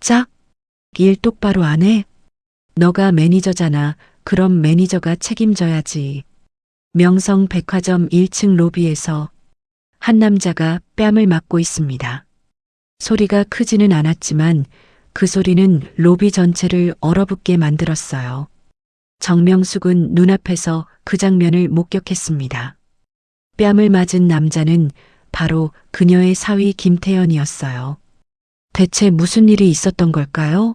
짝? 일 똑바로 안 해? 너가 매니저잖아. 그럼 매니저가 책임져야지. 명성 백화점 1층 로비에서 한 남자가 뺨을 맞고 있습니다. 소리가 크지는 않았지만 그 소리는 로비 전체를 얼어붙게 만들었어요. 정명숙은 눈앞에서 그 장면을 목격했습니다. 뺨을 맞은 남자는 바로 그녀의 사위 김태연이었어요. 대체 무슨 일이 있었던 걸까요?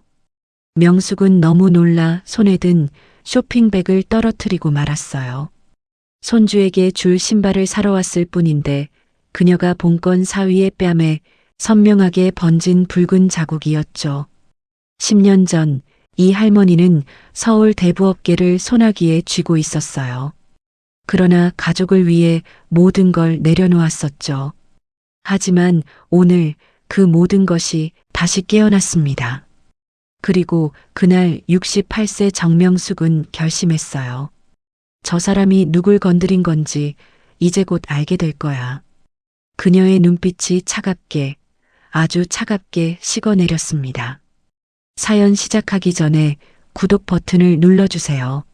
명숙은 너무 놀라 손에 든 쇼핑백을 떨어뜨리고 말았어요. 손주에게 줄 신발을 사러 왔을 뿐인데 그녀가 본건 사위의 뺨에 선명하게 번진 붉은 자국이었죠. 10년 전 이 할머니는 서울 대부업계를 소나기에 쥐고 있었어요. 그러나 가족을 위해 모든 걸 내려놓았었죠. 하지만 오늘 그 모든 것이 다시 깨어났습니다. 그리고 그날 68세 정명숙은 결심했어요. 저 사람이 누굴 건드린 건지 이제 곧 알게 될 거야. 그녀의 눈빛이 차갑게, 아주 차갑게 식어내렸습니다. 사연 시작하기 전에 구독 버튼을 눌러주세요.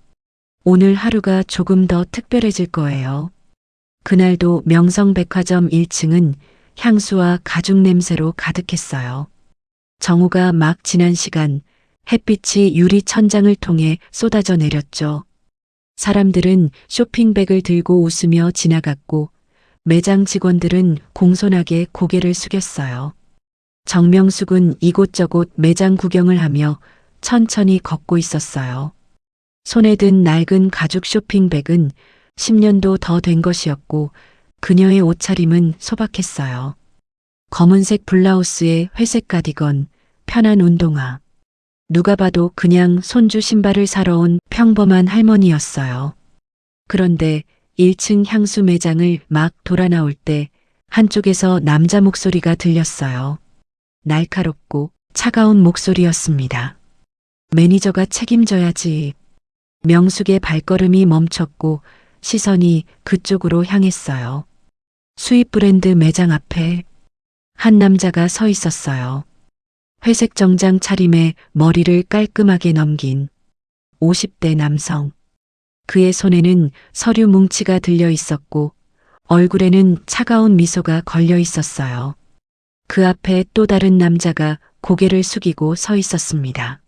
오늘 하루가 조금 더 특별해질 거예요. 그날도 명성백화점 1층은 향수와 가죽 냄새로 가득했어요. 정오가 막 지난 시간 햇빛이 유리 천장을 통해 쏟아져 내렸죠. 사람들은 쇼핑백을 들고 웃으며 지나갔고 매장 직원들은 공손하게 고개를 숙였어요. 정명숙은 이곳저곳 매장 구경을 하며 천천히 걷고 있었어요. 손에 든 낡은 가죽 쇼핑백은 10년도 더 된 것이었고 그녀의 옷차림은 소박했어요. 검은색 블라우스에 회색 가디건, 편한 운동화. 누가 봐도 그냥 손주 신발을 사러 온 평범한 할머니였어요. 그런데 1층 향수 매장을 막 돌아 나올 때 한쪽에서 남자 목소리가 들렸어요. 날카롭고 차가운 목소리였습니다. 매니저가 책임져야지. 명숙의 발걸음이 멈췄고 시선이 그쪽으로 향했어요. 수입 브랜드 매장 앞에 한 남자가 서 있었어요. 회색 정장 차림에 머리를 깔끔하게 넘긴 50대 남성. 그의 손에는 서류 뭉치가 들려 있었고 얼굴에는 차가운 미소가 걸려 있었어요. 그 앞에 또 다른 남자가 고개를 숙이고 서 있었습니다.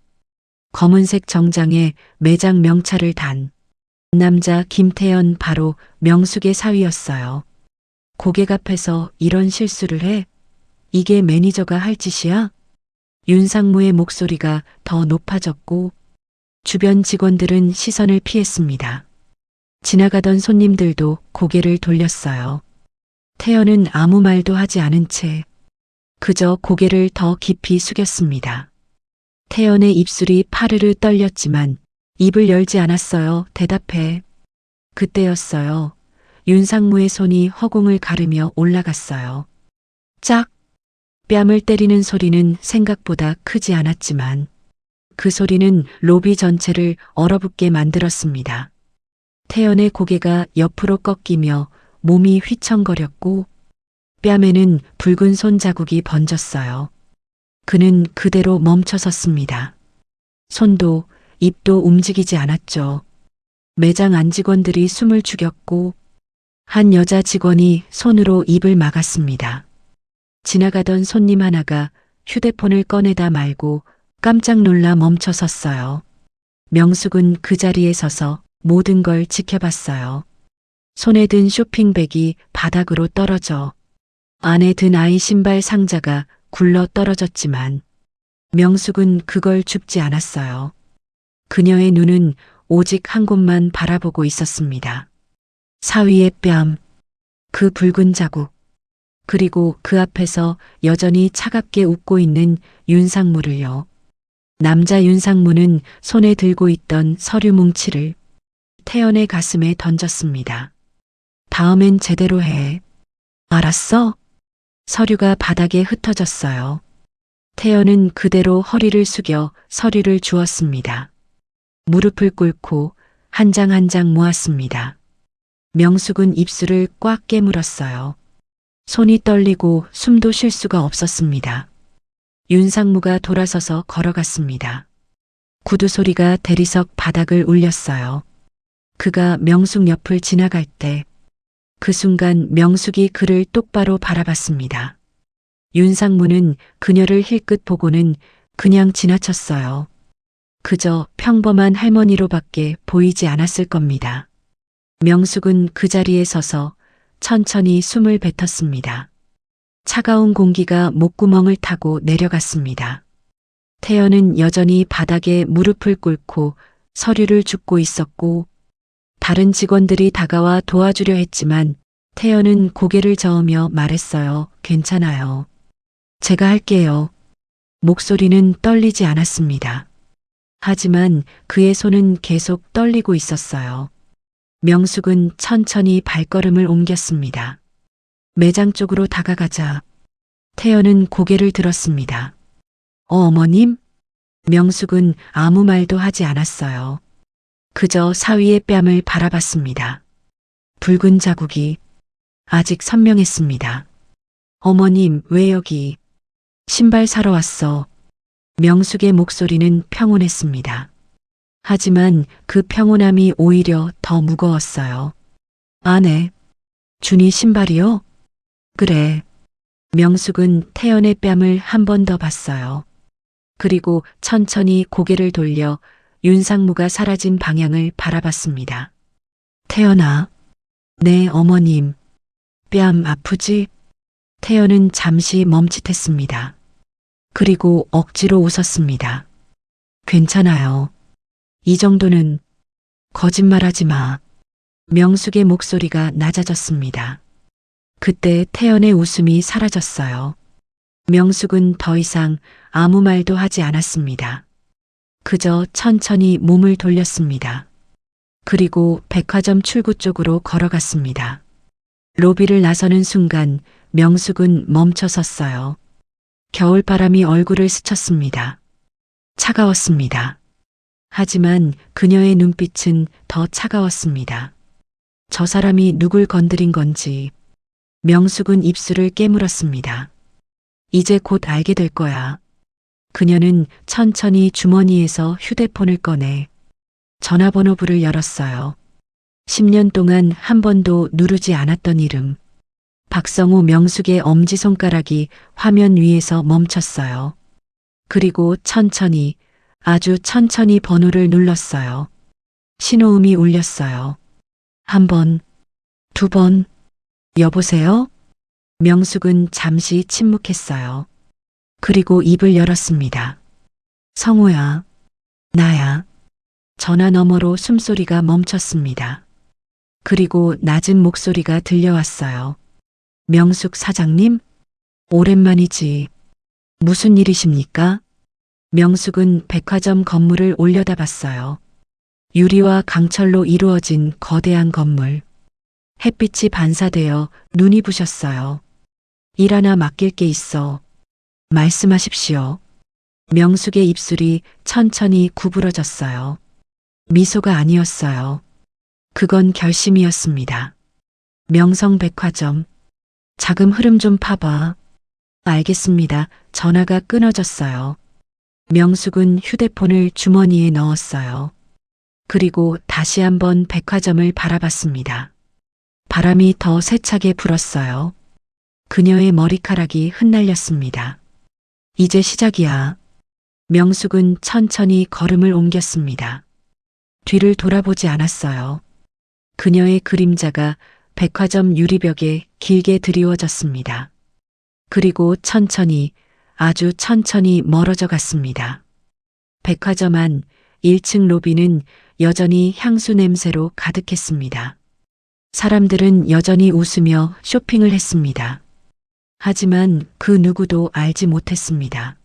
검은색 정장에 매장 명찰을 단 남자 김태연 바로 명숙의 사위였어요. 고객 앞에서 이런 실수를 해? 이게 매니저가 할 짓이야? 윤상무의 목소리가 더 높아졌고 주변 직원들은 시선을 피했습니다. 지나가던 손님들도 고개를 돌렸어요. 태연은 아무 말도 하지 않은 채 그저 고개를 더 깊이 숙였습니다. 태연의 입술이 파르르 떨렸지만 입을 열지 않았어요. 대답해. 그때였어요. 윤상무의 손이 허공을 가르며 올라갔어요. 짝! 뺨을 때리는 소리는 생각보다 크지 않았지만 그 소리는 로비 전체를 얼어붙게 만들었습니다. 태연의 고개가 옆으로 꺾이며 몸이 휘청거렸고 뺨에는 붉은 손자국이 번졌어요. 그는 그대로 멈춰 섰습니다. 손도 입도 움직이지 않았죠. 매장 안 직원들이 숨을 죽였고 한 여자 직원이 손으로 입을 막았습니다. 지나가던 손님 하나가 휴대폰을 꺼내다 말고 깜짝 놀라 멈춰 섰어요. 명숙은 그 자리에 서서 모든 걸 지켜봤어요. 손에 든 쇼핑백이 바닥으로 떨어져 안에 든 아이 신발 상자가 굴러 떨어졌지만 명숙은 그걸 줍지 않았어요. 그녀의 눈은 오직 한 곳만 바라보고 있었습니다. 사위의 뺨, 그 붉은 자국, 그리고 그 앞에서 여전히 차갑게 웃고 있는 윤상무를요. 남자 윤상무는 손에 들고 있던 서류 뭉치를 태연의 가슴에 던졌습니다. 다음엔 제대로 해. 알았어? 서류가 바닥에 흩어졌어요. 태연은 그대로 허리를 숙여 서류를 주었습니다. 무릎을 꿇고 한 장 한 장 모았습니다. 명숙은 입술을 꽉 깨물었어요. 손이 떨리고 숨도 쉴 수가 없었습니다. 윤상무가 돌아서서 걸어갔습니다. 구두 소리가 대리석 바닥을 울렸어요. 그가 명숙 옆을 지나갈 때 그 순간 명숙이 그를 똑바로 바라봤습니다. 윤상무는 그녀를 힐끗 보고는 그냥 지나쳤어요. 그저 평범한 할머니로밖에 보이지 않았을 겁니다. 명숙은 그 자리에 서서 천천히 숨을 뱉었습니다. 차가운 공기가 목구멍을 타고 내려갔습니다. 태연은 여전히 바닥에 무릎을 꿇고 서류를 줍고 있었고 다른 직원들이 다가와 도와주려 했지만 태연은 고개를 저으며 말했어요. 괜찮아요. 제가 할게요. 목소리는 떨리지 않았습니다. 하지만 그의 손은 계속 떨리고 있었어요. 명숙은 천천히 발걸음을 옮겼습니다. 매장 쪽으로 다가가자 태연은 고개를 들었습니다. 어머님? 명숙은 아무 말도 하지 않았어요. 그저 사위의 뺨을 바라봤습니다. 붉은 자국이 아직 선명했습니다. 어머님, 왜 여기? 신발 사러 왔어. 명숙의 목소리는 평온했습니다. 하지만 그 평온함이 오히려 더 무거웠어요. 아네. 준이 신발이요? 그래. 명숙은 태연의 뺨을 한 번 더 봤어요. 그리고 천천히 고개를 돌려 윤상무가 사라진 방향을 바라봤습니다. 태연아. 네, 어머님. 뺨 아프지? 태연은 잠시 멈칫했습니다. 그리고 억지로 웃었습니다. 괜찮아요. 이 정도는 거짓말하지 마. 명숙의 목소리가 낮아졌습니다. 그때 태연의 웃음이 사라졌어요. 명숙은 더 이상 아무 말도 하지 않았습니다. 그저 천천히 몸을 돌렸습니다. 그리고 백화점 출구 쪽으로 걸어갔습니다. 로비를 나서는 순간 명숙은 멈춰 섰어요. 겨울바람이 얼굴을 스쳤습니다. 차가웠습니다. 하지만 그녀의 눈빛은 더 차가웠습니다. 저 사람이 누굴 건드린 건지 명숙은 입술을 깨물었습니다. 이제 곧 알게 될 거야. 그녀는 천천히 주머니에서 휴대폰을 꺼내 전화번호부를 열었어요. 10년 동안 한 번도 누르지 않았던 이름. 박성우. 명숙의 엄지손가락이 화면 위에서 멈췄어요. 그리고 천천히, 아주 천천히 번호를 눌렀어요. 신호음이 울렸어요. 한 번, 두 번, 여보세요? 명숙은 잠시 침묵했어요. 그리고 입을 열었습니다. 성우야, 나야. 전화 너머로 숨소리가 멈췄습니다. 그리고 낮은 목소리가 들려왔어요. 명숙 사장님? 오랜만이지. 무슨 일이십니까? 명숙은 백화점 건물을 올려다봤어요. 유리와 강철로 이루어진 거대한 건물. 햇빛이 반사되어 눈이 부셨어요. 일 하나 맡길 게 있어. 말씀하십시오. 명숙의 입술이 천천히 구부러졌어요. 미소가 아니었어요. 그건 결심이었습니다. 명성백화점. 자금 흐름 좀 파봐. 알겠습니다. 전화가 끊어졌어요. 명숙은 휴대폰을 주머니에 넣었어요. 그리고 다시 한번 백화점을 바라봤습니다. 바람이 더 세차게 불었어요. 그녀의 머리카락이 흩날렸습니다. 이제 시작이야. 명숙은 천천히 걸음을 옮겼습니다. 뒤를 돌아보지 않았어요. 그녀의 그림자가 백화점 유리벽에 길게 드리워졌습니다. 그리고 천천히, 아주 천천히 멀어져 갔습니다. 백화점 안 1층 로비는 여전히 향수 냄새로 가득했습니다. 사람들은 여전히 웃으며 쇼핑을 했습니다. 하지만 그 누구도 알지 못했습니다.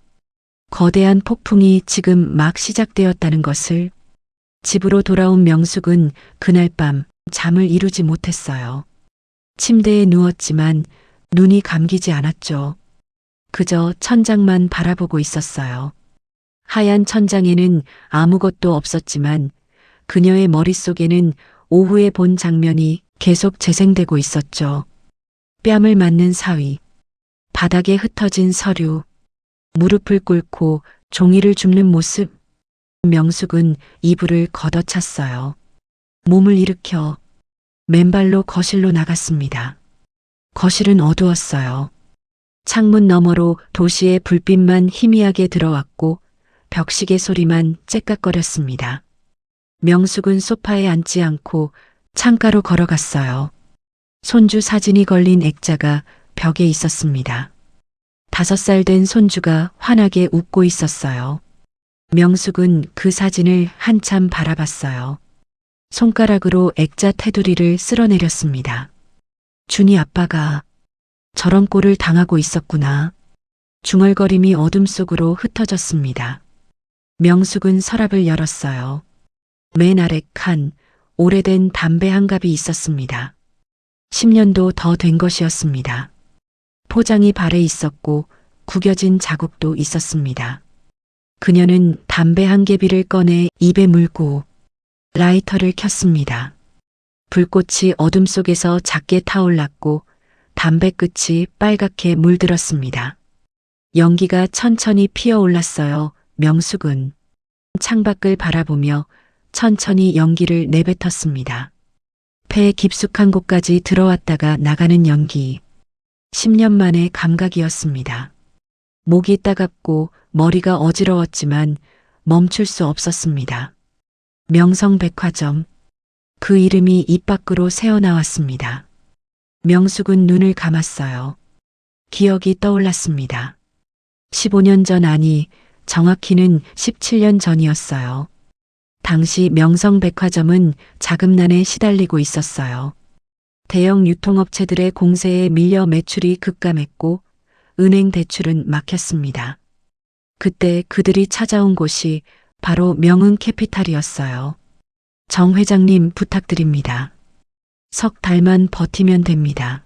거대한 폭풍이 지금 막 시작되었다는 것을. 집으로 돌아온 명숙은 그날 밤 잠을 이루지 못했어요. 침대에 누웠지만 눈이 감기지 않았죠. 그저 천장만 바라보고 있었어요. 하얀 천장에는 아무것도 없었지만 그녀의 머릿속에는 오후에 본 장면이 계속 재생되고 있었죠. 뺨을 맞는 사위, 바닥에 흩어진 서류, 무릎을 꿇고 종이를 줍는 모습. 명숙은 이불을 걷어찼어요. 몸을 일으켜 맨발로 거실로 나갔습니다. 거실은 어두웠어요. 창문 너머로 도시의 불빛만 희미하게 들어왔고 벽시계 소리만 째깍거렸습니다. 명숙은 소파에 앉지 않고 창가로 걸어갔어요. 손주 사진이 걸린 액자가 벽에 있었습니다. 5살 된 손주가 환하게 웃고 있었어요. 명숙은 그 사진을 한참 바라봤어요. 손가락으로 액자 테두리를 쓸어내렸습니다. 준이 아빠가 저런 꼴을 당하고 있었구나. 중얼거림이 어둠 속으로 흩어졌습니다. 명숙은 서랍을 열었어요. 맨 아래 칸 오래된 담배 한 갑이 있었습니다. 10년도 더 된 것이었습니다. 포장이 발에 있었고 구겨진 자국도 있었습니다. 그녀는 담배 한 개비를 꺼내 입에 물고 라이터를 켰습니다. 불꽃이 어둠 속에서 작게 타올랐고 담배 끝이 빨갛게 물들었습니다. 연기가 천천히 피어올랐어요. 명숙은 창밖을 바라보며 천천히 연기를 내뱉었습니다. 폐 깊숙한 곳까지 들어왔다가 나가는 연기. 10년 만의 감각이었습니다. 목이 따갑고 머리가 어지러웠지만 멈출 수 없었습니다. 명성백화점. 그 이름이 입 밖으로 새어나왔습니다. 명숙은 눈을 감았어요. 기억이 떠올랐습니다. 15년 전 아니, 정확히는 17년 전이었어요. 당시 명성백화점은 자금난에 시달리고 있었어요. 대형 유통업체들의 공세에 밀려 매출이 급감했고 은행 대출은 막혔습니다. 그때 그들이 찾아온 곳이 바로 명은캐피탈이었어요. 정 회장님 부탁드립니다. 석 달만 버티면 됩니다.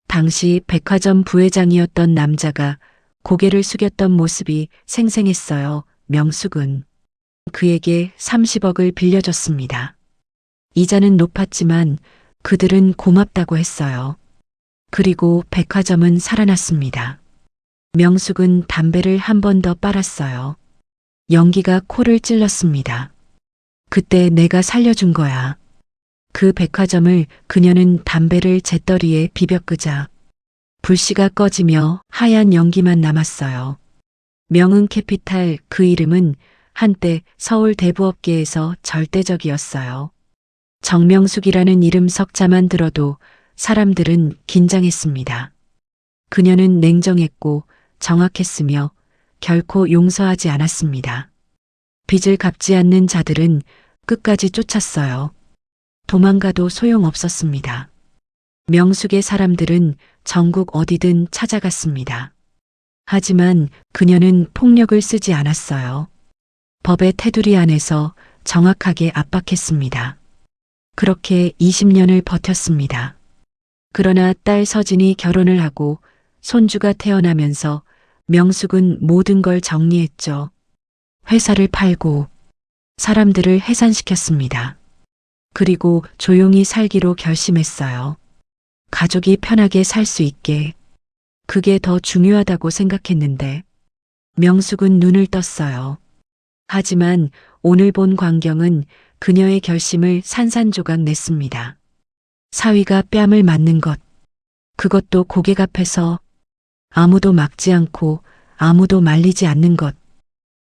당시 백화점 부회장이었던 남자가 고개를 숙였던 모습이 생생했어요. 명숙은 그에게 30억을 빌려줬습니다. 이자는 높았지만 그들은 고맙다고 했어요. 그리고 백화점은 살아났습니다. 명숙은 담배를 한 번 더 빨았어요. 연기가 코를 찔렀습니다. 그때 내가 살려준 거야. 그 백화점을 그녀는 담배를 재떨이에 비벼 끄자 불씨가 꺼지며 하얀 연기만 남았어요. 명은캐피탈, 그 이름은 한때 서울 대부업계에서 절대적이었어요. 정명숙이라는 이름 석자만 들어도 사람들은 긴장했습니다. 그녀는 냉정했고 정확했으며 결코 용서하지 않았습니다. 빚을 갚지 않는 자들은 끝까지 쫓았어요. 도망가도 소용없었습니다. 명숙의 사람들은 전국 어디든 찾아갔습니다. 하지만 그녀는 폭력을 쓰지 않았어요. 법의 테두리 안에서 정확하게 압박했습니다. 그렇게 20년을 버텼습니다. 그러나 딸 서진이 결혼을 하고 손주가 태어나면서 명숙은 모든 걸 정리했죠. 회사를 팔고 사람들을 해산시켰습니다. 그리고 조용히 살기로 결심했어요. 가족이 편하게 살 수 있게. 그게 더 중요하다고 생각했는데 명숙은 눈을 떴어요. 하지만 오늘 본 광경은 그녀의 결심을 산산조각 냈습니다. 사위가 뺨을 맞는 것. 그것도 고객 앞에서 아무도 막지 않고 아무도 말리지 않는 것.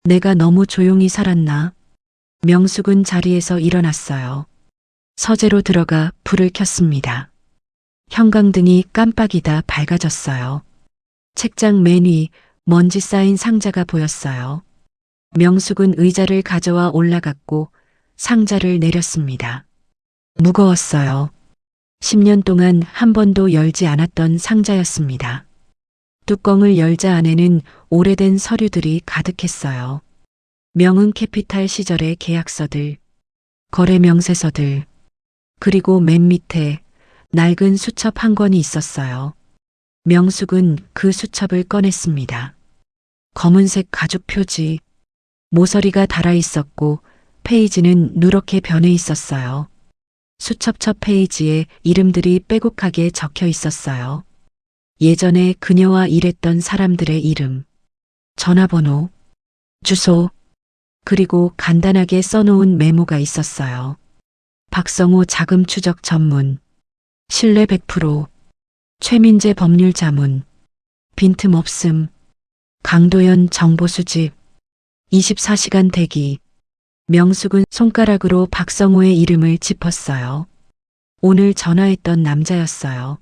내가 너무 조용히 살았나? 명숙은 자리에서 일어났어요. 서재로 들어가 불을 켰습니다. 형광등이 깜빡이다 밝아졌어요. 책장 맨 위 먼지 쌓인 상자가 보였어요. 명숙은 의자를 가져와 올라갔고 상자를 내렸습니다. 무거웠어요. 10년 동안 한 번도 열지 않았던 상자였습니다. 뚜껑을 열자 안에는 오래된 서류들이 가득했어요. 명은캐피탈 시절의 계약서들, 거래 명세서들, 그리고 맨 밑에 낡은 수첩 한 권이 있었어요. 명숙은 그 수첩을 꺼냈습니다. 검은색 가죽 표지, 모서리가 달아 있었고 페이지는 누렇게 변해 있었어요. 수첩 첫 페이지에 이름들이 빼곡하게 적혀 있었어요. 예전에 그녀와 일했던 사람들의 이름. 전화번호, 주소, 그리고 간단하게 써놓은 메모가 있었어요. 박성호 자금 추적 전문, 신뢰 100%, 최민재 법률 자문, 빈틈 없음, 강도연 정보 수집, 24시간 대기. 명숙은 손가락으로 박성호의 이름을 짚었어요. 오늘 전화했던 남자였어요.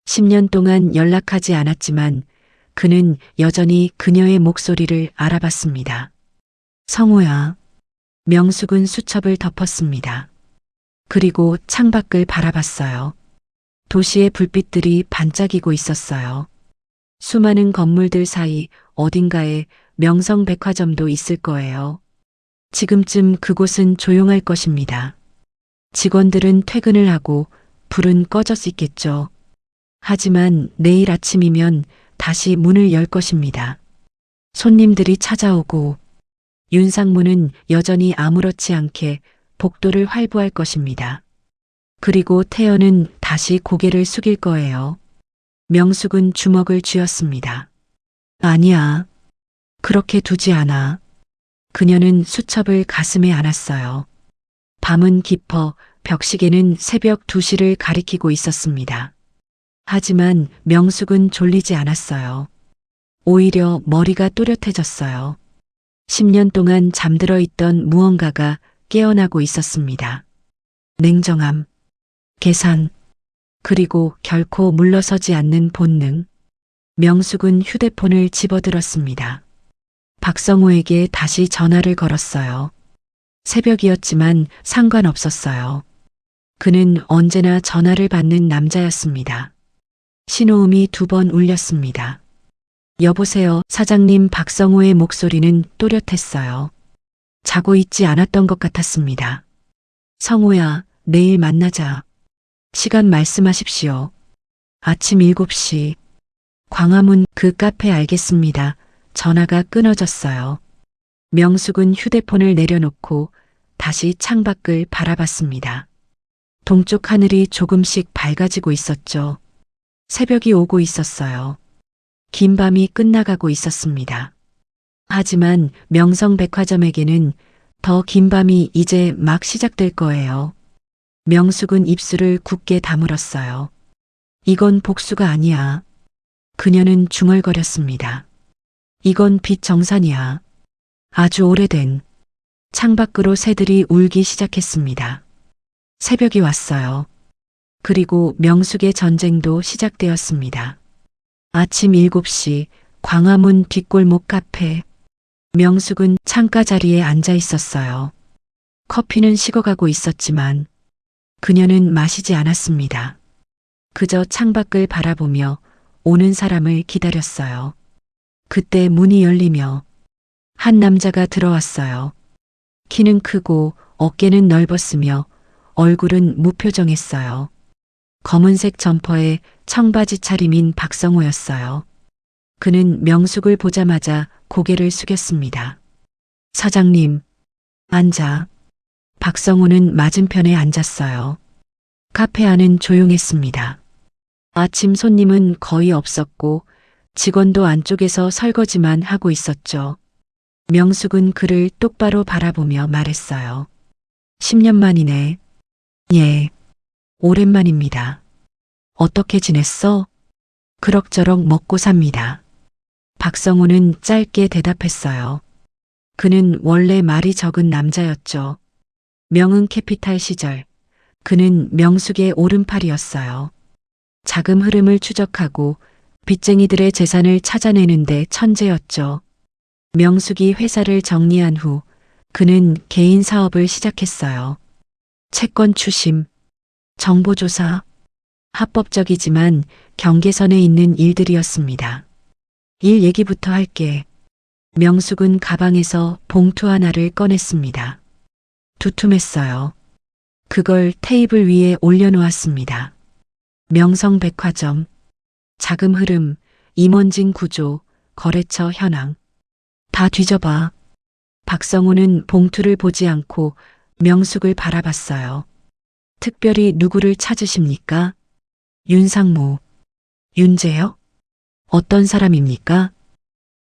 10년 동안 연락하지 않았지만 그는 여전히 그녀의 목소리를 알아봤습니다. 성호야. 명숙은 수첩을 덮었습니다. 그리고 창밖을 바라봤어요. 도시의 불빛들이 반짝이고 있었어요. 수많은 건물들 사이 어딘가에 명성백화점도 있을 거예요. 지금쯤 그곳은 조용할 것입니다. 직원들은 퇴근을 하고 불은 꺼져 있겠죠. 하지만 내일 아침이면 다시 문을 열 것입니다. 손님들이 찾아오고 윤상무는 여전히 아무렇지 않게 복도를 활보할 것입니다. 그리고 태연은 다시 고개를 숙일 거예요. 명숙은 주먹을 쥐었습니다. 아니야. 그렇게 두지 않아. 그녀는 수첩을 가슴에 안았어요. 밤은 깊어 벽시계는 새벽 2시를 가리키고 있었습니다. 하지만 명숙은 졸리지 않았어요. 오히려 머리가 또렷해졌어요. 10년 동안 잠들어 있던 무언가가 깨어나고 있었습니다. 냉정함, 계산, 그리고 결코 물러서지 않는 본능. 명숙은 휴대폰을 집어들었습니다. 박성호에게 다시 전화를 걸었어요. 새벽이었지만 상관없었어요. 그는 언제나 전화를 받는 남자였습니다. 신호음이 2번 울렸습니다. 여보세요, 사장님. 박성호의 목소리는 또렷했어요. 자고 있지 않았던 것 같았습니다. 성호야, 내일 만나자. 시간 말씀하십시오. 아침 7시. 광화문 그 카페. 알겠습니다. 전화가 끊어졌어요. 명숙은 휴대폰을 내려놓고 다시 창밖을 바라봤습니다. 동쪽 하늘이 조금씩 밝아지고 있었죠. 새벽이 오고 있었어요. 긴 밤이 끝나가고 있었습니다. 하지만 명성백화점에게는 더 긴 밤이 이제 막 시작될 거예요. 명숙은 입술을 굳게 다물었어요. 이건 복수가 아니야. 그녀는 중얼거렸습니다. 이건 빚 정산이야. 아주 오래된. 창밖으로 새들이 울기 시작했습니다. 새벽이 왔어요. 그리고 명숙의 전쟁도 시작되었습니다. 아침 7시 광화문 뒷골목 카페. 명숙은 창가 자리에 앉아 있었어요. 커피는 식어가고 있었지만 그녀는 마시지 않았습니다. 그저 창밖을 바라보며 오는 사람을 기다렸어요. 그때 문이 열리며 한 남자가 들어왔어요. 키는 크고 어깨는 넓었으며 얼굴은 무표정했어요. 검은색 점퍼에 청바지 차림인 박성호였어요. 그는 명숙을 보자마자 고개를 숙였습니다. 사장님, 앉아. 박성호는 맞은편에 앉았어요. 카페 안은 조용했습니다. 아침 손님은 거의 없었고 직원도 안쪽에서 설거지만 하고 있었죠. 명숙은 그를 똑바로 바라보며 말했어요. 10년 만이네. 예, 오랜만입니다. 어떻게 지냈어? 그럭저럭 먹고 삽니다. 박성호는 짧게 대답했어요. 그는 원래 말이 적은 남자였죠. 명은 캐피탈 시절 그는 명숙의 오른팔이었어요. 자금 흐름을 추적하고 빚쟁이들의 재산을 찾아내는데 천재였죠. 명숙이 회사를 정리한 후 그는 개인 사업을 시작했어요. 채권 추심, 정보조사, 합법적이지만 경계선에 있는 일들이었습니다. 일 얘기부터 할게. 명숙은 가방에서 봉투 하나를 꺼냈습니다. 두툼했어요. 그걸 테이블 위에 올려놓았습니다. 명성백화점, 자금 흐름, 임원진 구조, 거래처 현황. 다 뒤져봐. 박성호는 봉투를 보지 않고 명숙을 바라봤어요. 특별히 누구를 찾으십니까? 윤상무. 윤재요? 어떤 사람입니까?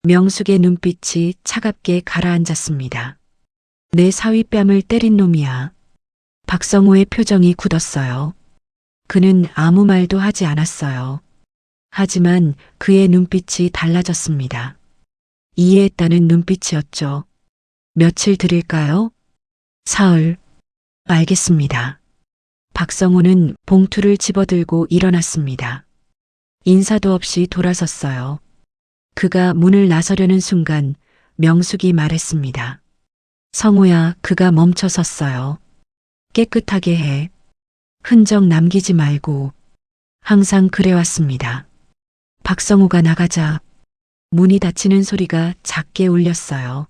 명숙의 눈빛이 차갑게 가라앉았습니다. 내 사위뺨을 때린 놈이야. 박성호의 표정이 굳었어요. 그는 아무 말도 하지 않았어요. 하지만 그의 눈빛이 달라졌습니다. 이해했다는 눈빛이었죠. 며칠 드릴까요? 사흘. 알겠습니다. 박성호는 봉투를 집어들고 일어났습니다. 인사도 없이 돌아섰어요. 그가 문을 나서려는 순간 명숙이 말했습니다. 성호야, 그가 멈춰섰어요. 깨끗하게 해. 흔적 남기지 말고. 항상 그래왔습니다. 박성호가 나가자 문이 닫히는 소리가 작게 울렸어요.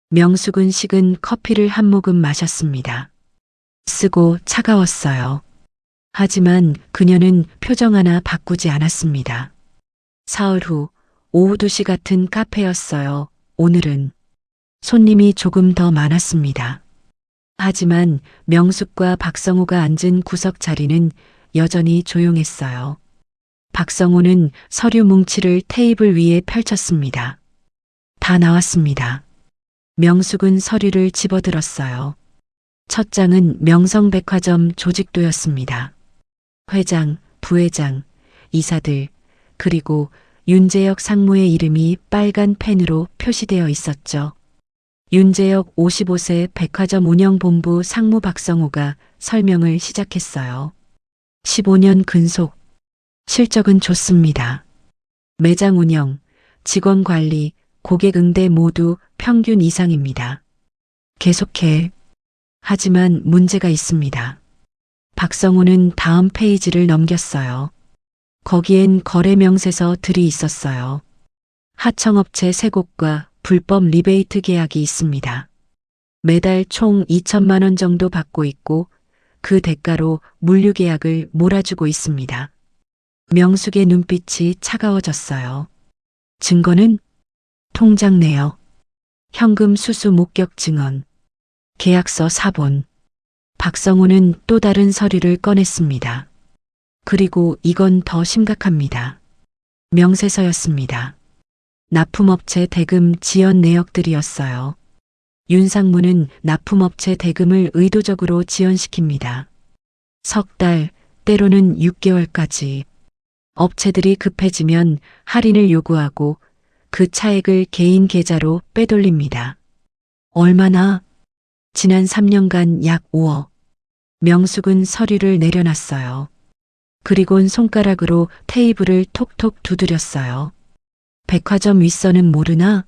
명숙은 식은 커피를 한 모금 마셨습니다. 쓰고 차가웠어요. 하지만 그녀는 표정 하나 바꾸지 않았습니다. 사흘 후 오후 2시 같은 카페였어요. 오늘은 손님이 조금 더 많았습니다. 하지만 명숙과 박성호가 앉은 구석 자리는 여전히 조용했어요. 박성호는 서류 뭉치를 테이블 위에 펼쳤습니다. 다 나왔습니다. 명숙은 서류를 집어들었어요. 첫 장은 명성백화점 조직도였습니다. 회장, 부회장, 이사들, 그리고 윤재혁 상무의 이름이 빨간 펜으로 표시되어 있었죠. 윤재혁 55세 백화점 운영본부 상무 박성호가 설명을 시작했어요. 15년 근속, 실적은 좋습니다. 매장 운영, 직원 관리, 고객 응대 모두 평균 이상입니다. 계속해. 하지만 문제가 있습니다. 박성호는 다음 페이지를 넘겼어요. 거기엔 거래 명세서들이 있었어요. 하청업체 3곳과 불법 리베이트 계약이 있습니다. 매달 총 2천만 원 정도 받고 있고 그 대가로 물류 계약을 몰아주고 있습니다. 명숙의 눈빛이 차가워졌어요. 증거는? 통장 내역, 현금 수수 목격 증언, 계약서 사본. 박성호는 또 다른 서류를 꺼냈습니다. 그리고 이건 더 심각합니다. 명세서였습니다. 납품업체 대금 지연 내역들이었어요. 윤상무는 납품업체 대금을 의도적으로 지연시킵니다. 석 달, 때로는 6개월까지. 업체들이 급해지면 할인을 요구하고 그 차액을 개인 계좌로 빼돌립니다. 얼마나? 지난 3년간 약 5억. 명숙은 서류를 내려놨어요. 그리곤 손가락으로 테이블을 톡톡 두드렸어요. 백화점 윗선은 모르나?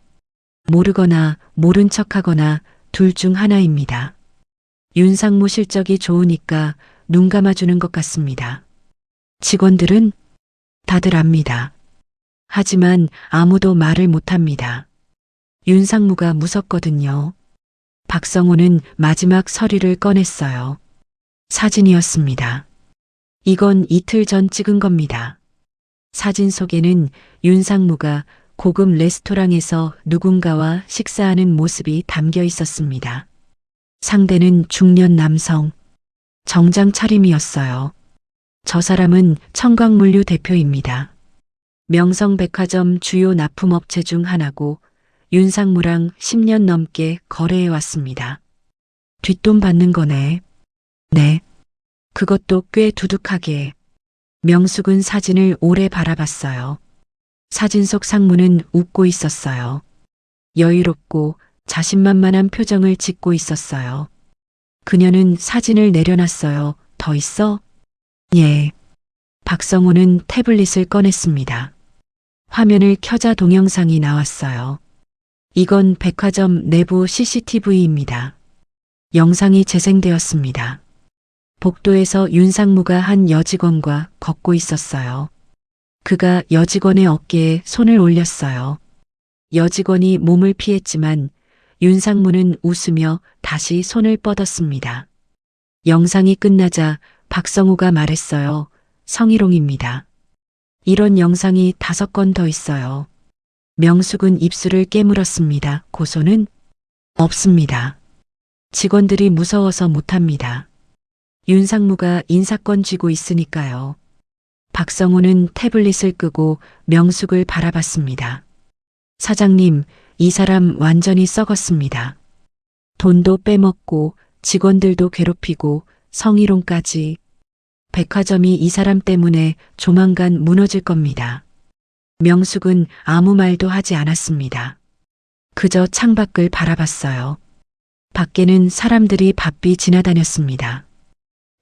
모르거나 모른 척하거나 둘 중 하나입니다. 윤상무 실적이 좋으니까 눈 감아주는 것 같습니다. 직원들은 다들 압니다. 하지만 아무도 말을 못합니다. 윤상무가 무섭거든요. 박성호는 마지막 서류를 꺼냈어요. 사진이었습니다. 이건 이틀 전 찍은 겁니다. 사진 속에는 윤상무가 고급 레스토랑에서 누군가와 식사하는 모습이 담겨 있었습니다. 상대는 중년 남성. 정장 차림이었어요. 저 사람은 청광물류 대표입니다. 명성백화점 주요 납품업체 중 하나고 윤상무랑 10년 넘게 거래해 왔습니다. 뒷돈 받는 거네. 네. 그것도 꽤 두둑하게. 명숙은 사진을 오래 바라봤어요. 사진 속 상무는 웃고 있었어요. 여유롭고 자신만만한 표정을 짓고 있었어요. 그녀는 사진을 내려놨어요. 더 있어? 예. 박성호는 태블릿을 꺼냈습니다. 화면을 켜자 동영상이 나왔어요. 이건 백화점 내부 CCTV입니다. 영상이 재생되었습니다. 복도에서 윤상무가 한 여직원과 걷고 있었어요. 그가 여직원의 어깨에 손을 올렸어요. 여직원이 몸을 피했지만 윤상무는 웃으며 다시 손을 뻗었습니다. 영상이 끝나자 박성호가 말했어요. 성희롱입니다. 이런 영상이 5건 더 있어요. 명숙은 입술을 깨물었습니다. 고소는? 없습니다. 직원들이 무서워서 못합니다. 윤상무가 인사권 쥐고 있으니까요. 박성호는 태블릿을 끄고 명숙을 바라봤습니다. 사장님, 이 사람 완전히 썩었습니다. 돈도 빼먹고 직원들도 괴롭히고 성희롱까지. 백화점이 이 사람 때문에 조만간 무너질 겁니다. 명숙은 아무 말도 하지 않았습니다. 그저 창밖을 바라봤어요. 밖에는 사람들이 바삐 지나다녔습니다.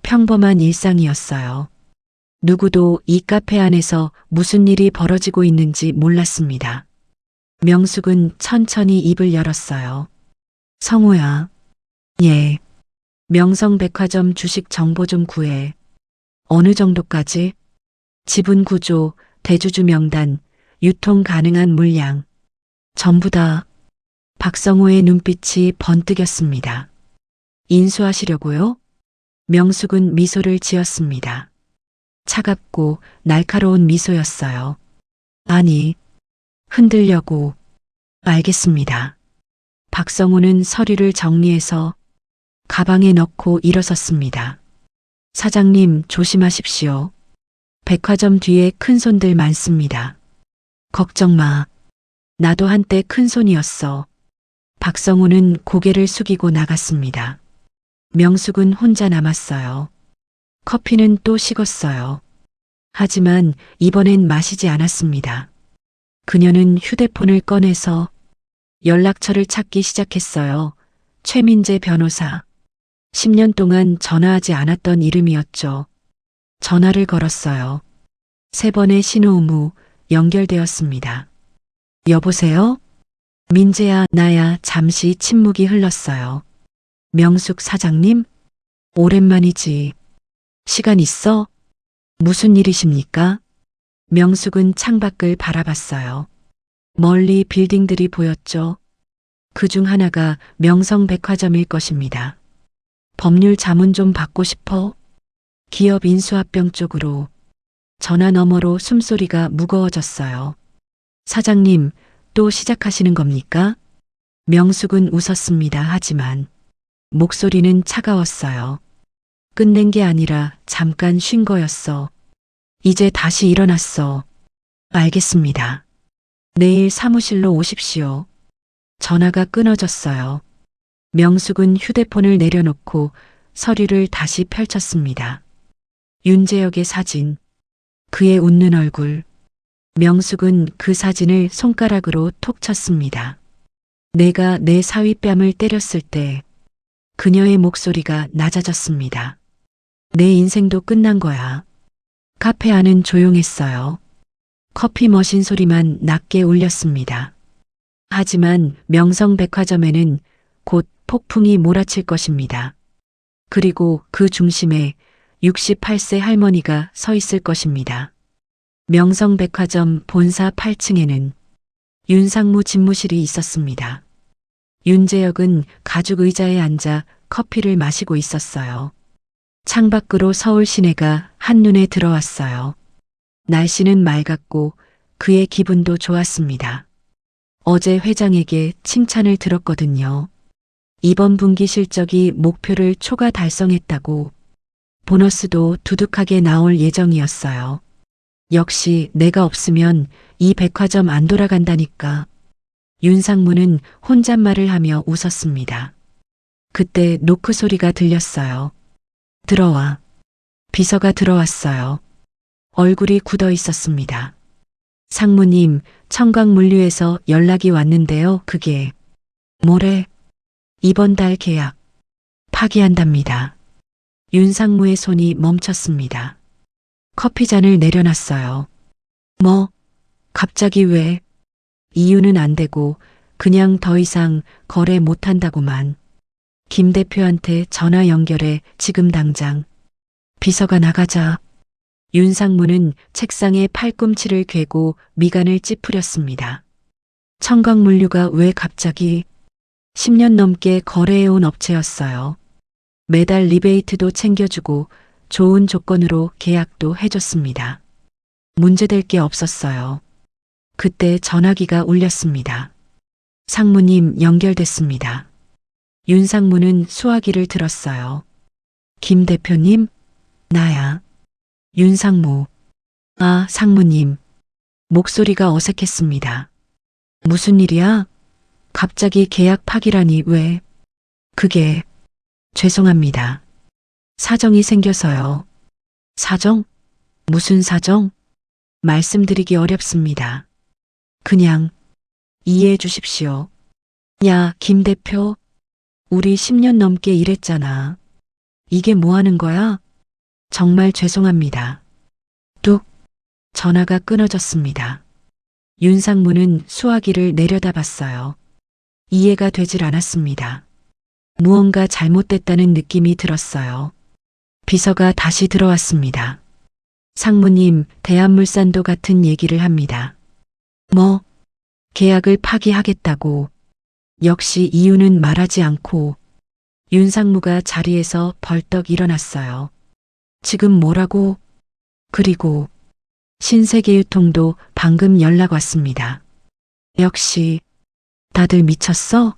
평범한 일상이었어요. 누구도 이 카페 안에서 무슨 일이 벌어지고 있는지 몰랐습니다. 명숙은 천천히 입을 열었어요. 성우야. 예. 명성백화점 주식 정보 좀 구해. 어느 정도까지? 지분 구조, 대주주 명단, 유통 가능한 물량. 전부 다. 박성호의 눈빛이 번뜩였습니다. 인수하시려고요? 명숙은 미소를 지었습니다. 차갑고 날카로운 미소였어요. 아니, 흔들려고. 알겠습니다. 박성호는 서류를 정리해서 가방에 넣고 일어섰습니다. 사장님, 조심하십시오. 백화점 뒤에 큰 손들 많습니다. 걱정 마. 나도 한때 큰 손이었어. 박성호는 고개를 숙이고 나갔습니다. 명숙은 혼자 남았어요. 커피는 또 식었어요. 하지만 이번엔 마시지 않았습니다. 그녀는 휴대폰을 꺼내서 연락처를 찾기 시작했어요. 최민재 변호사. 10년 동안 전화하지 않았던 이름이었죠. 전화를 걸었어요. 3번의 신호음 후 연결되었습니다. 여보세요? 민재야, 나야. 잠시 침묵이 흘렀어요. 명숙 사장님? 오랜만이지. 시간 있어? 무슨 일이십니까? 명숙은 창밖을 바라봤어요. 멀리 빌딩들이 보였죠. 그중 하나가 명성백화점일 것입니다. 법률 자문 좀 받고 싶어? 기업 인수합병 쪽으로. 전화 너머로 숨소리가 무거워졌어요. 사장님, 또 시작하시는 겁니까? 명숙은 웃었습니다. 하지만 목소리는 차가웠어요. 끝낸 게 아니라 잠깐 쉰 거였어. 이제 다시 일어났어. 알겠습니다. 내일 사무실로 오십시오. 전화가 끊어졌어요. 명숙은 휴대폰을 내려놓고 서류를 다시 펼쳤습니다. 윤재혁의 사진. 그의 웃는 얼굴. 명숙은 그 사진을 손가락으로 톡 쳤습니다. 내가 내 사위뺨을 때렸을 때 그녀의 목소리가 낮아졌습니다. 내 인생도 끝난 거야. 카페 안은 조용했어요. 커피 머신 소리만 낮게 울렸습니다. 하지만 명성백화점에는 곧 폭풍이 몰아칠 것입니다. 그리고 그 중심에 68세 할머니가 서 있을 것입니다. 명성백화점 본사 8층에는 윤상무 집무실이 있었습니다. 윤재혁은 가죽 의자에 앉아 커피를 마시고 있었어요. 창밖으로 서울 시내가 한눈에 들어왔어요. 날씨는 맑았고 그의 기분도 좋았습니다. 어제 회장에게 칭찬을 들었거든요. 이번 분기 실적이 목표를 초과 달성했다고. 보너스도 두둑하게 나올 예정이었어요. 역시 내가 없으면 이 백화점 안 돌아간다니까. 윤상무는 혼잣말을 하며 웃었습니다. 그때 노크 소리가 들렸어요. 들어와. 비서가 들어왔어요. 얼굴이 굳어 있었습니다. 상무님, 청강물류에서 연락이 왔는데요. 그게 뭐래? 이번 달 계약 파기한답니다. 윤상무의 손이 멈췄습니다. 커피잔을 내려놨어요. 뭐? 갑자기 왜? 이유는 안 되고 그냥 더 이상 거래 못한다고만. 김 대표한테 전화 연결해. 지금 당장. 비서가 나가자. 윤상무는 책상에 팔꿈치를 괴고 미간을 찌푸렸습니다. 청강물류가 왜 갑자기? 10년 넘게 거래해온 업체였어요. 매달 리베이트도 챙겨주고 좋은 조건으로 계약도 해줬습니다. 문제될 게 없었어요. 그때 전화기가 울렸습니다. 상무님, 연결됐습니다. 윤상무는 수화기를 들었어요. 김 대표님? 나야. 윤상무. 아, 상무님. 목소리가 어색했습니다. 무슨 일이야? 갑자기 계약 파기라니 왜? 그게 죄송합니다. 사정이 생겨서요. 사정? 무슨 사정? 말씀드리기 어렵습니다. 그냥 이해해 주십시오. 야, 김 대표. 우리 10년 넘게 일했잖아. 이게 뭐 하는 거야? 정말 죄송합니다. 뚝. 전화가 끊어졌습니다. 윤상무는 수화기를 내려다봤어요. 이해가 되질 않았습니다. 무언가 잘못됐다는 느낌이 들었어요. 비서가 다시 들어왔습니다. 상무님, 대한물산도 같은 얘기를 합니다. 뭐? 계약을 파기하겠다고. 역시 이유는 말하지 않고 윤상무가 자리에서 벌떡 일어났어요. 지금 뭐라고? 그리고 신세계유통도 방금 연락 왔습니다. 역시 다들 미쳤어?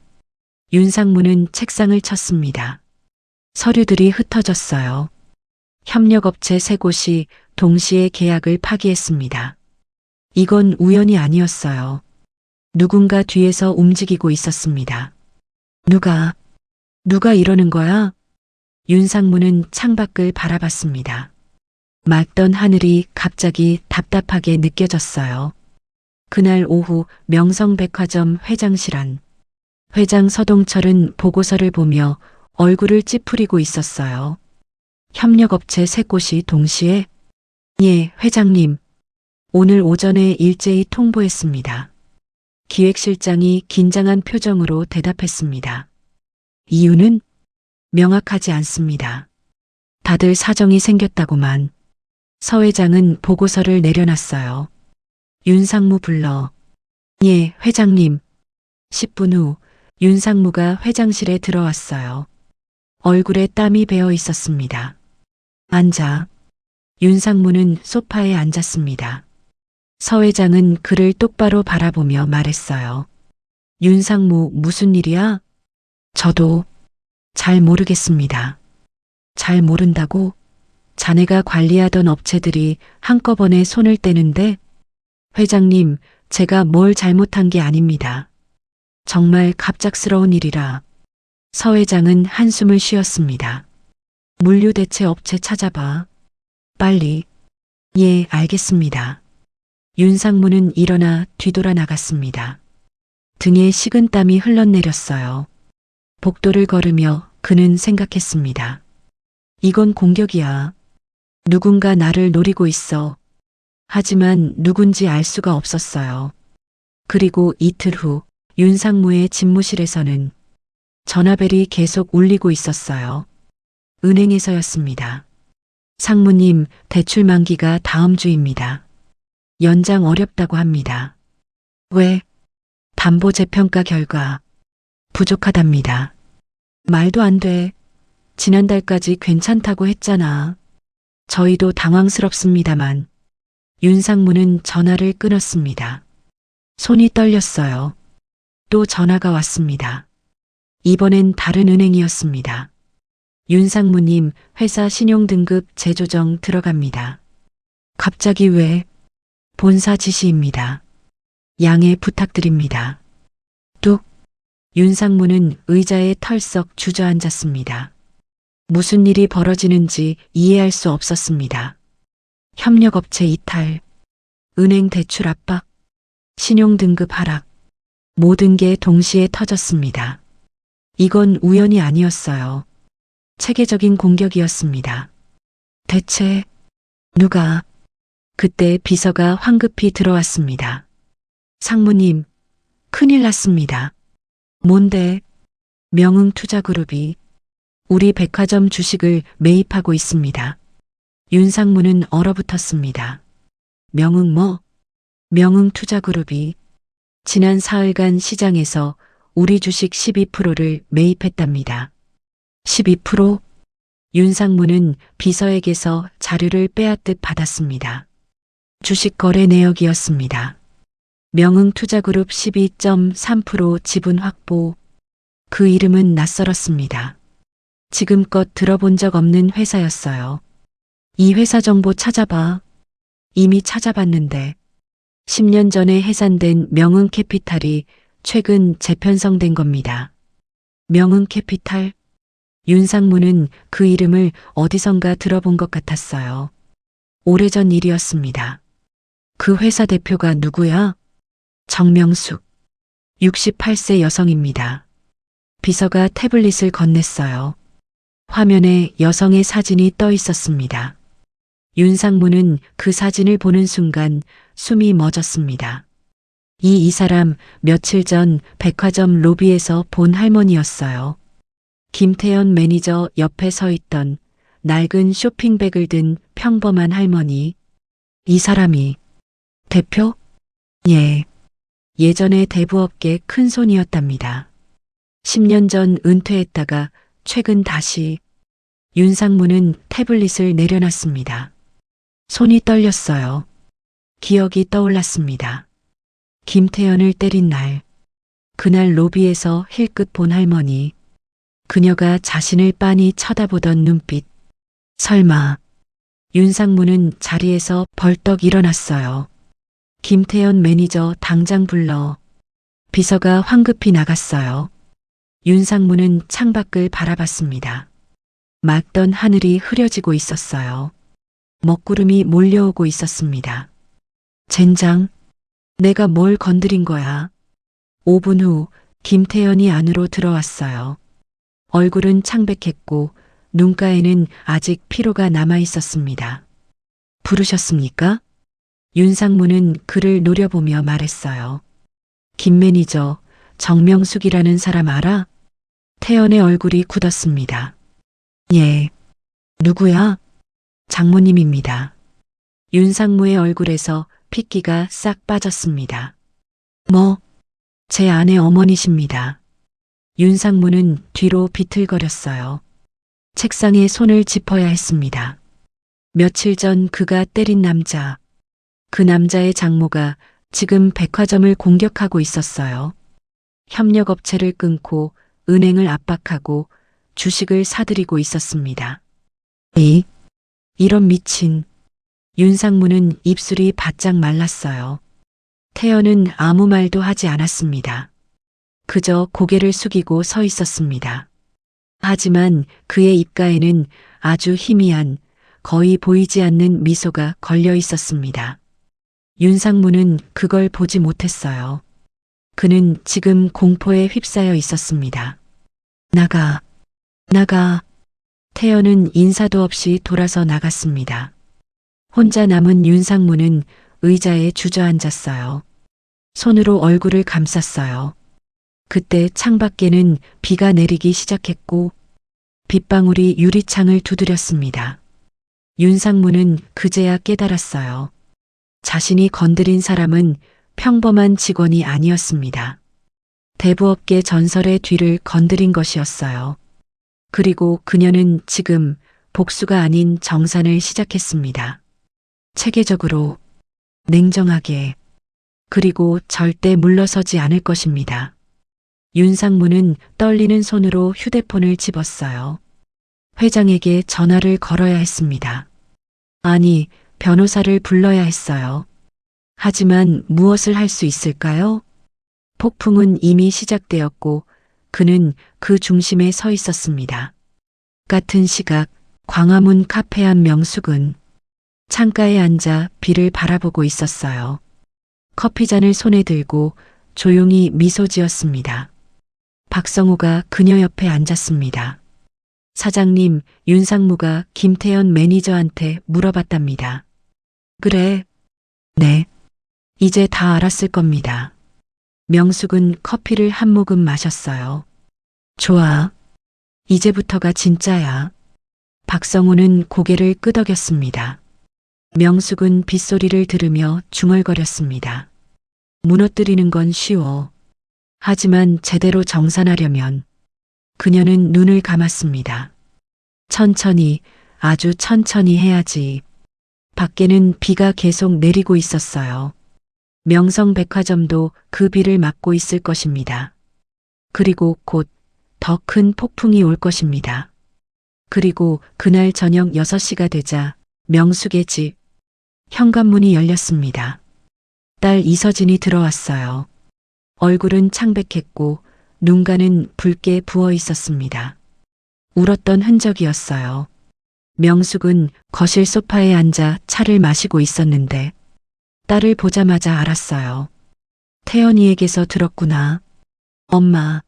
윤상무는 책상을 쳤습니다. 서류들이 흩어졌어요. 협력업체 3곳이 동시에 계약을 파기했습니다. 이건 우연이 아니었어요. 누군가 뒤에서 움직이고 있었습니다. 누가 이러는 거야? 윤상무는 창밖을 바라봤습니다. 맑던 하늘이 갑자기 답답하게 느껴졌어요. 그날 오후 명성백화점 회장실 안. 회장 서동철은 보고서를 보며 얼굴을 찌푸리고 있었어요. 협력업체 3곳이 동시에? 예, 회장님. 오늘 오전에 일제히 통보했습니다. 기획실장이 긴장한 표정으로 대답했습니다. 이유는 명확하지 않습니다. 다들 사정이 생겼다고만. 서 회장은 보고서를 내려놨어요. 윤상무 불러. 예, 회장님. 10분 후 윤상무가 회장실에 들어왔어요. 얼굴에 땀이 배어 있었습니다. 앉아. 윤상무는 소파에 앉았습니다. 서 회장은 그를 똑바로 바라보며 말했어요. 윤상무, 무슨 일이야? 저도 잘 모르겠습니다. 잘 모른다고? 자네가 관리하던 업체들이 한꺼번에 손을 떼는데? 회장님, 제가 뭘 잘못한 게 아닙니다. 정말 갑작스러운 일이라. 서 회장은 한숨을 쉬었습니다. 물류대체 업체 찾아봐. 빨리. 예, 알겠습니다. 윤상무는 일어나 뒤돌아 나갔습니다. 등에 식은땀이 흘러내렸어요. 복도를 걸으며 그는 생각했습니다. 이건 공격이야. 누군가 나를 노리고 있어. 하지만 누군지 알 수가 없었어요. 그리고 이틀 후 윤상무의 집무실에서는 전화벨이 계속 울리고 있었어요. 은행에서였습니다. 상무님, 대출 만기가 다음 주입니다. 연장 어렵다고 합니다. 왜? 담보 재평가 결과 부족하답니다. 말도 안 돼. 지난달까지 괜찮다고 했잖아. 저희도 당황스럽습니다만 윤상무는 전화를 끊었습니다. 손이 떨렸어요. 또 전화가 왔습니다. 이번엔 다른 은행이었습니다. 윤상무님, 회사 신용등급 재조정 들어갑니다. 갑자기 왜? 본사 지시입니다. 양해 부탁드립니다. 뚝. 윤상무는 의자에 털썩 주저앉았습니다. 무슨 일이 벌어지는지 이해할 수 없었습니다. 협력업체 이탈, 은행 대출 압박, 신용등급 하락, 모든 게 동시에 터졌습니다. 이건 우연이 아니었어요. 체계적인 공격이었습니다. 대체 누가? 그때 비서가 황급히 들어왔습니다. 상무님, 큰일 났습니다. 뭔데? 명흥투자그룹이 우리 백화점 주식을 매입하고 있습니다. 윤상무는 얼어붙었습니다. 명흥 뭐? 명흥투자그룹이 지난 사흘간 시장에서 우리 주식 12%를 매입했답니다. 12%? 윤상무는 비서에게서 자료를 빼앗듯 받았습니다. 주식 거래 내역이었습니다. 명흥투자그룹 12.3% 지분 확보. 그 이름은 낯설었습니다. 지금껏 들어본 적 없는 회사였어요. 이 회사 정보 찾아봐. 이미 찾아봤는데 10년 전에 해산된 명흥캐피탈이 최근 재편성된 겁니다. 명흥캐피탈? 윤상무는 그 이름을 어디선가 들어본 것 같았어요. 오래전 일이었습니다. 그 회사 대표가 누구야? 정명숙. 68세 여성입니다. 비서가 태블릿을 건넸어요. 화면에 여성의 사진이 떠 있었습니다. 윤상무는 그 사진을 보는 순간 숨이 멎었습니다. 이 사람 며칠 전 백화점 로비에서 본 할머니였어요. 김태연 매니저 옆에 서 있던 낡은 쇼핑백을 든 평범한 할머니. 이 사람이 대표? 예. 예전에 대부업계 큰손이었답니다. 10년 전 은퇴했다가 최근 다시. 윤상무는 태블릿을 내려놨습니다. 손이 떨렸어요. 기억이 떠올랐습니다. 김태연을 때린 날, 그날 로비에서 힐끗 본 할머니, 그녀가 자신을 빤히 쳐다보던 눈빛. 설마. 윤상무는 자리에서 벌떡 일어났어요. 김태연 매니저 당장 불러. 비서가 황급히 나갔어요. 윤상무는 창밖을 바라봤습니다. 맑던 하늘이 흐려지고 있었어요. 먹구름이 몰려오고 있었습니다. 젠장, 내가 뭘 건드린 거야? 5분 후 김태연이 안으로 들어왔어요. 얼굴은 창백했고 눈가에는 아직 피로가 남아 있었습니다. 부르셨습니까? 윤상무는 그를 노려보며 말했어요. 김 매니저, 정명숙이라는 사람 알아? 태연의 얼굴이 굳었습니다. 예. 누구야? 장모님입니다. 윤상무의 얼굴에서 핏기가 싹 빠졌습니다. 뭐? 제 아내 어머니십니다. 윤상무는 뒤로 비틀거렸어요. 책상에 손을 짚어야 했습니다. 며칠 전 그가 때린 남자, 그 남자의 장모가 지금 백화점을 공격하고 있었어요. 협력업체를 끊고 은행을 압박하고 주식을 사들이고 있었습니다. 이런 미친. 윤상무는 입술이 바짝 말랐어요. 태연은 아무 말도 하지 않았습니다. 그저 고개를 숙이고 서 있었습니다. 하지만 그의 입가에는 아주 희미한, 거의 보이지 않는 미소가 걸려 있었습니다. 윤상무는 그걸 보지 못했어요. 그는 지금 공포에 휩싸여 있었습니다. 나가. 태연은 인사도 없이 돌아서 나갔습니다. 혼자 남은 윤상무는 의자에 주저앉았어요. 손으로 얼굴을 감쌌어요. 그때 창밖에는 비가 내리기 시작했고 빗방울이 유리창을 두드렸습니다. 윤상무는 그제야 깨달았어요. 자신이 건드린 사람은 평범한 직원이 아니었습니다. 대부업계 전설의 뒤를 건드린 것이었어요. 그리고 그녀는 지금 복수가 아닌 정산을 시작했습니다. 체계적으로, 냉정하게, 그리고 절대 물러서지 않을 것입니다. 윤상무는 떨리는 손으로 휴대폰을 집었어요. 회장에게 전화를 걸어야 했습니다. 아니, 변호사를 불러야 했어요. 하지만 무엇을 할 수 있을까요? 폭풍은 이미 시작되었고 그는 그 중심에 서 있었습니다. 같은 시각 광화문 카페 안 명숙은 창가에 앉아 비를 바라보고 있었어요. 커피잔을 손에 들고 조용히 미소 지었습니다. 박성호가 그녀 옆에 앉았습니다. 사장님, 윤상무가 김태연 매니저한테 물어봤답니다. 그래? 네. 이제 다 알았을 겁니다. 명숙은 커피를 한 모금 마셨어요. 좋아. 이제부터가 진짜야. 박성호는 고개를 끄덕였습니다. 명숙은 빗소리를 들으며 중얼거렸습니다. 무너뜨리는 건 쉬워. 하지만 제대로 정산하려면 그녀는 눈을 감았습니다. 천천히, 아주 천천히 해야지. 밖에는 비가 계속 내리고 있었어요. 명성백화점도 그 비를 맞고 있을 것입니다. 그리고 곧 더 큰 폭풍이 올 것입니다. 그리고 그날 저녁 6시가 되자 명숙의 집 현관문이 열렸습니다. 딸 이서진이 들어왔어요. 얼굴은 창백했고 눈가는 붉게 부어 있었습니다. 울었던 흔적이었어요. 명숙은 거실 소파에 앉아 차를 마시고 있었는데 딸을 보자마자 알았어요. 태연이에게서 들었구나. 엄마.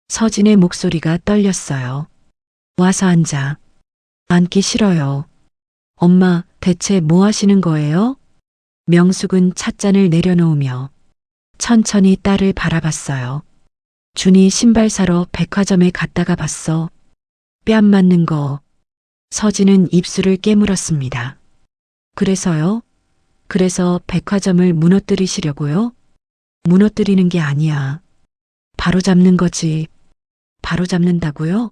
서진의 목소리가 떨렸어요. 와서 앉아. 앉기 싫어요. 엄마, 대체 뭐 하시는 거예요? 명숙은 찻잔을 내려놓으며 천천히 딸을 바라봤어요. 준이 신발 사러 백화점에 갔다가 봤어. 뺨 맞는 거. 서진은 입술을 깨물었습니다. 그래서요? 그래서 백화점을 무너뜨리시려고요? 무너뜨리는 게 아니야. 바로잡는 거지. 바로잡는다고요?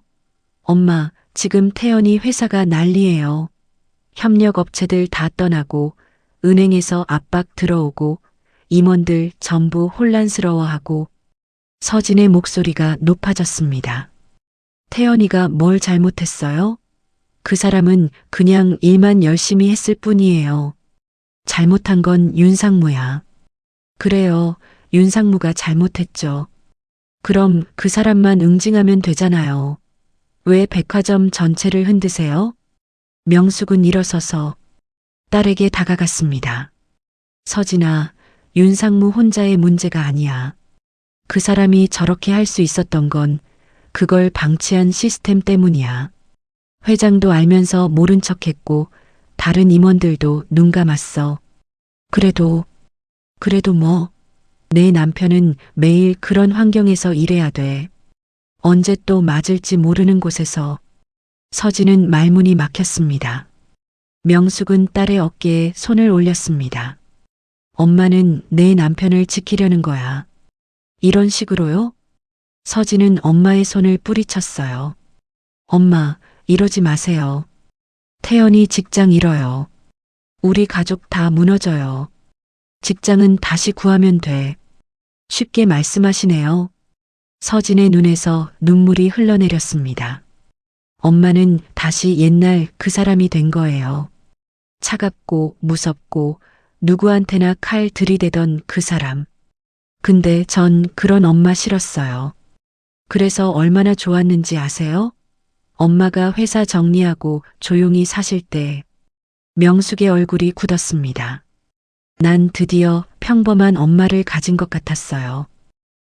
엄마, 지금 태연이 회사가 난리예요. 협력업체들 다 떠나고 은행에서 압박 들어오고 임원들 전부 혼란스러워하고. 서진의 목소리가 높아졌습니다. 태연이가 뭘 잘못했어요? 그 사람은 그냥 일만 열심히 했을 뿐이에요. 잘못한 건 윤상무야. 그래요, 윤상무가 잘못했죠. 그럼 그 사람만 응징하면 되잖아요. 왜 백화점 전체를 흔드세요? 명숙은 일어서서 딸에게 다가갔습니다. 서진아, 윤상무 혼자의 문제가 아니야. 그 사람이 저렇게 할 수 있었던 건 그걸 방치한 시스템 때문이야. 회장도 알면서 모른 척했고 다른 임원들도 눈 감았어. 그래도 뭐? 내 남편은 매일 그런 환경에서 일해야 돼. 언제 또 맞을지 모르는 곳에서. 서진은 말문이 막혔습니다. 명숙은 딸의 어깨에 손을 올렸습니다. 엄마는 내 남편을 지키려는 거야. 이런 식으로요? 서진은 엄마의 손을 뿌리쳤어요. 엄마, 이러지 마세요. 태연이 직장 잃어요. 우리 가족 다 무너져요. 직장은 다시 구하면 돼. 쉽게 말씀하시네요. 서진의 눈에서 눈물이 흘러내렸습니다. 엄마는 다시 옛날 그 사람이 된 거예요. 차갑고 무섭고 누구한테나 칼 들이대던 그 사람. 근데 전 그런 엄마 싫었어요. 그래서 얼마나 좋았는지 아세요? 엄마가 회사 정리하고 조용히 사실 때 명숙의 얼굴이 굳었습니다. 난 드디어 평범한 엄마를 가진 것 같았어요.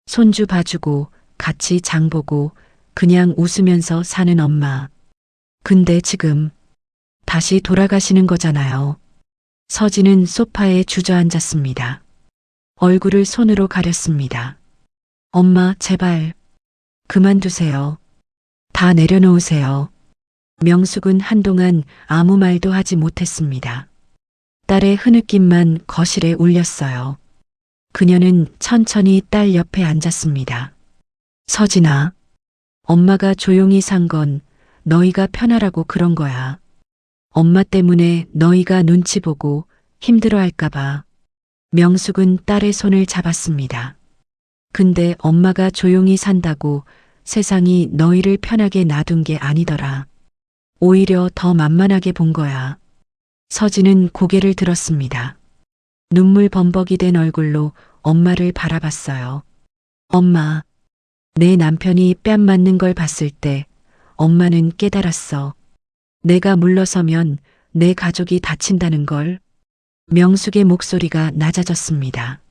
손주 봐주고 같이 장 보고 그냥 웃으면서 사는 엄마. 근데 지금 다시 돌아가시는 거잖아요. 서진은 소파에 주저앉았습니다. 얼굴을 손으로 가렸습니다. 엄마, 제발 그만두세요. 다 내려놓으세요. 명숙은 한동안 아무 말도 하지 못했습니다. 딸의 흐느낌만 거실에 울렸어요. 그녀는 천천히 딸 옆에 앉았습니다. 서진아, 엄마가 조용히 산 건 너희가 편하라고 그런 거야. 엄마 때문에 너희가 눈치 보고 힘들어할까봐. 명숙은 딸의 손을 잡았습니다. 근데 엄마가 조용히 산다고 세상이 너희를 편하게 놔둔 게 아니더라. 오히려 더 만만하게 본 거야. 서진은 고개를 들었습니다. 눈물 범벅이 된 얼굴로 엄마를 바라봤어요. 엄마, 내 남편이 뺨 맞는 걸 봤을 때 엄마는 깨달았어. 내가 물러서면 내 가족이 다친다는 걸. 명숙의 목소리가 낮아졌습니다.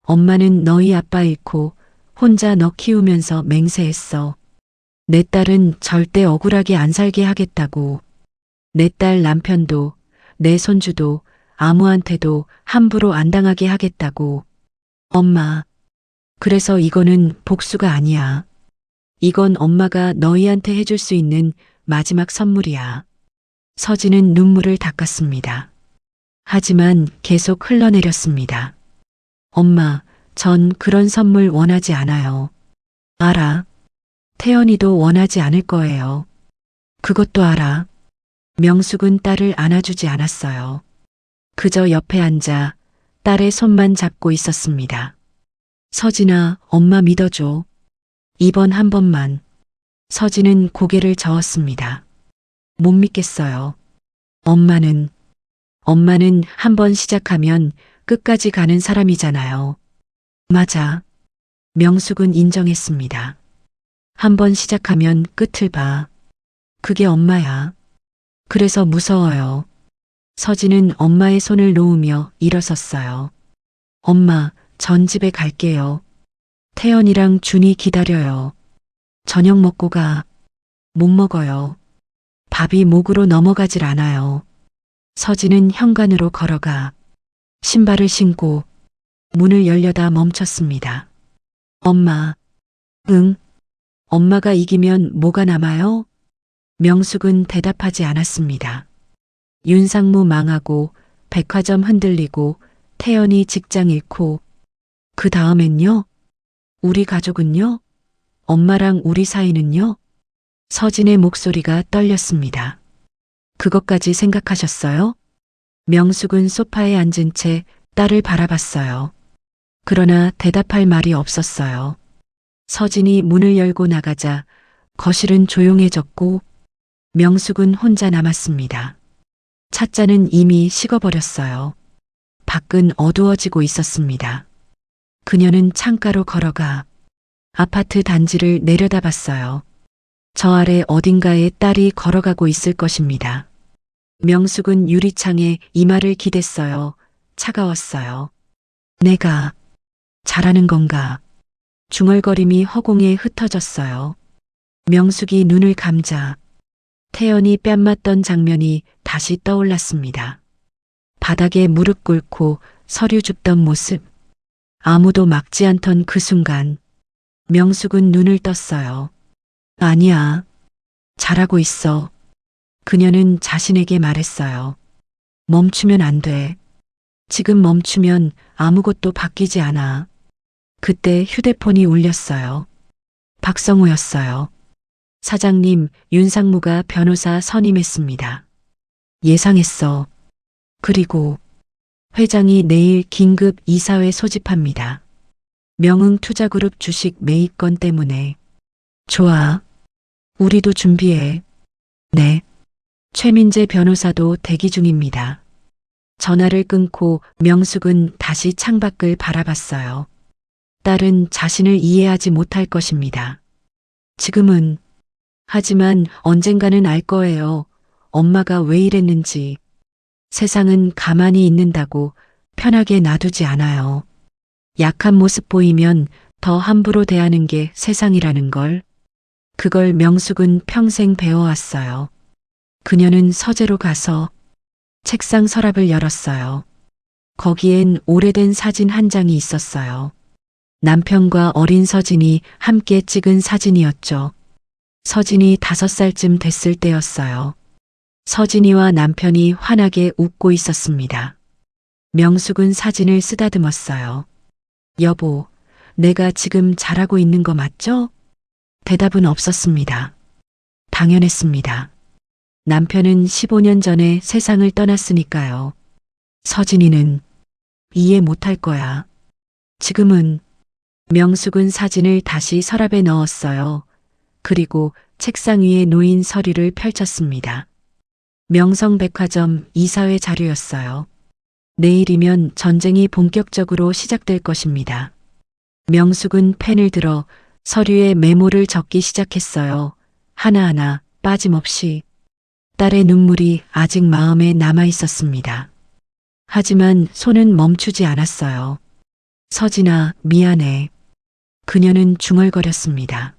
엄마는 너희 아빠 잃고 혼자 너 키우면서 맹세했어. 내 딸은 절대 억울하게 안 살게 하겠다고. 내 딸 남편도 내 손주도 아무한테도 함부로 안 당하게 하겠다고. 엄마, 그래서 이거는 복수가 아니야. 이건 엄마가 너희한테 해줄 수 있는 마지막 선물이야. 서진은 눈물을 닦았습니다. 하지만 계속 흘러내렸습니다. 엄마, 전 그런 선물 원하지 않아요. 알아. 태연이도 원하지 않을 거예요. 그것도 알아. 명숙은 딸을 안아주지 않았어요. 그저 옆에 앉아 딸의 손만 잡고 있었습니다. 서진아, 엄마 믿어줘. 이번 한 번만. 서진은 고개를 저었습니다. 못 믿겠어요. 엄마는 한 번 시작하면 끝까지 가는 사람이잖아요. 맞아. 명숙은 인정했습니다. 한번 시작하면 끝을 봐. 그게 엄마야. 그래서 무서워요. 서진은 엄마의 손을 놓으며 일어섰어요. 엄마, 전 집에 갈게요. 태연이랑 준이 기다려요. 저녁 먹고 가. 못 먹어요. 밥이 목으로 넘어가질 않아요. 서진은 현관으로 걸어가 신발을 신고 문을 열려다 멈췄습니다. 엄마. 응? 엄마가 이기면 뭐가 남아요? 명숙은 대답하지 않았습니다. 윤상무 망하고 백화점 흔들리고 태연이 직장 잃고 그 다음엔요? 우리 가족은요? 엄마랑 우리 사이는요? 서진의 목소리가 떨렸습니다. 그것까지 생각하셨어요? 명숙은 소파에 앉은 채 딸을 바라봤어요. 그러나 대답할 말이 없었어요. 서진이 문을 열고 나가자 거실은 조용해졌고 명숙은 혼자 남았습니다. 찻잔은 이미 식어버렸어요. 밖은 어두워지고 있었습니다. 그녀는 창가로 걸어가 아파트 단지를 내려다봤어요. 저 아래 어딘가에 딸이 걸어가고 있을 것입니다. 명숙은 유리창에 이마를 기댔어요. 차가웠어요. 내가 잘하는 건가? 중얼거림이 허공에 흩어졌어요. 명숙이 눈을 감자 태연이 뺨 맞던 장면이 다시 떠올랐습니다. 바닥에 무릎 꿇고 서류 줍던 모습. 아무도 막지 않던 그 순간 명숙은 눈을 떴어요. 아니야. 잘하고 있어. 그녀는 자신에게 말했어요. 멈추면 안 돼. 지금 멈추면 아무것도 바뀌지 않아. 그때 휴대폰이 울렸어요. 박성우였어요. 사장님, 윤상무가 변호사 선임했습니다. 예상했어. 그리고 회장이 내일 긴급 이사회 소집합니다. 명흥투자그룹 주식 매입건 때문에. 좋아. 우리도 준비해. 네. 최민재 변호사도 대기 중입니다. 전화를 끊고 명숙은 다시 창밖을 바라봤어요. 딸은 자신을 이해하지 못할 것입니다. 지금은. 하지만 언젠가는 알 거예요. 엄마가 왜 이랬는지. 세상은 가만히 있는다고 편하게 놔두지 않아요. 약한 모습 보이면 더 함부로 대하는 게 세상이라는 걸. 그걸 명숙은 평생 배워왔어요. 그녀는 서재로 가서 책상 서랍을 열었어요. 거기엔 오래된 사진 한 장이 있었어요. 남편과 어린 서진이 함께 찍은 사진이었죠. 서진이 5살쯤 됐을 때였어요. 서진이와 남편이 환하게 웃고 있었습니다. 명숙은 사진을 쓰다듬었어요. 여보, 내가 지금 잘하고 있는 거 맞죠? 대답은 없었습니다. 당연했습니다. 남편은 15년 전에 세상을 떠났으니까요. 서진이는 이해 못할 거야. 지금은. 명숙은 사진을 다시 서랍에 넣었어요. 그리고 책상 위에 놓인 서류를 펼쳤습니다. 명성백화점 이사회 자료였어요. 내일이면 전쟁이 본격적으로 시작될 것입니다. 명숙은 펜을 들어 서류에 메모를 적기 시작했어요. 하나하나 빠짐없이. 딸의 눈물이 아직 마음에 남아 있었습니다. 하지만 손은 멈추지 않았어요. 서진아, 미안해. 그녀는 중얼거렸습니다.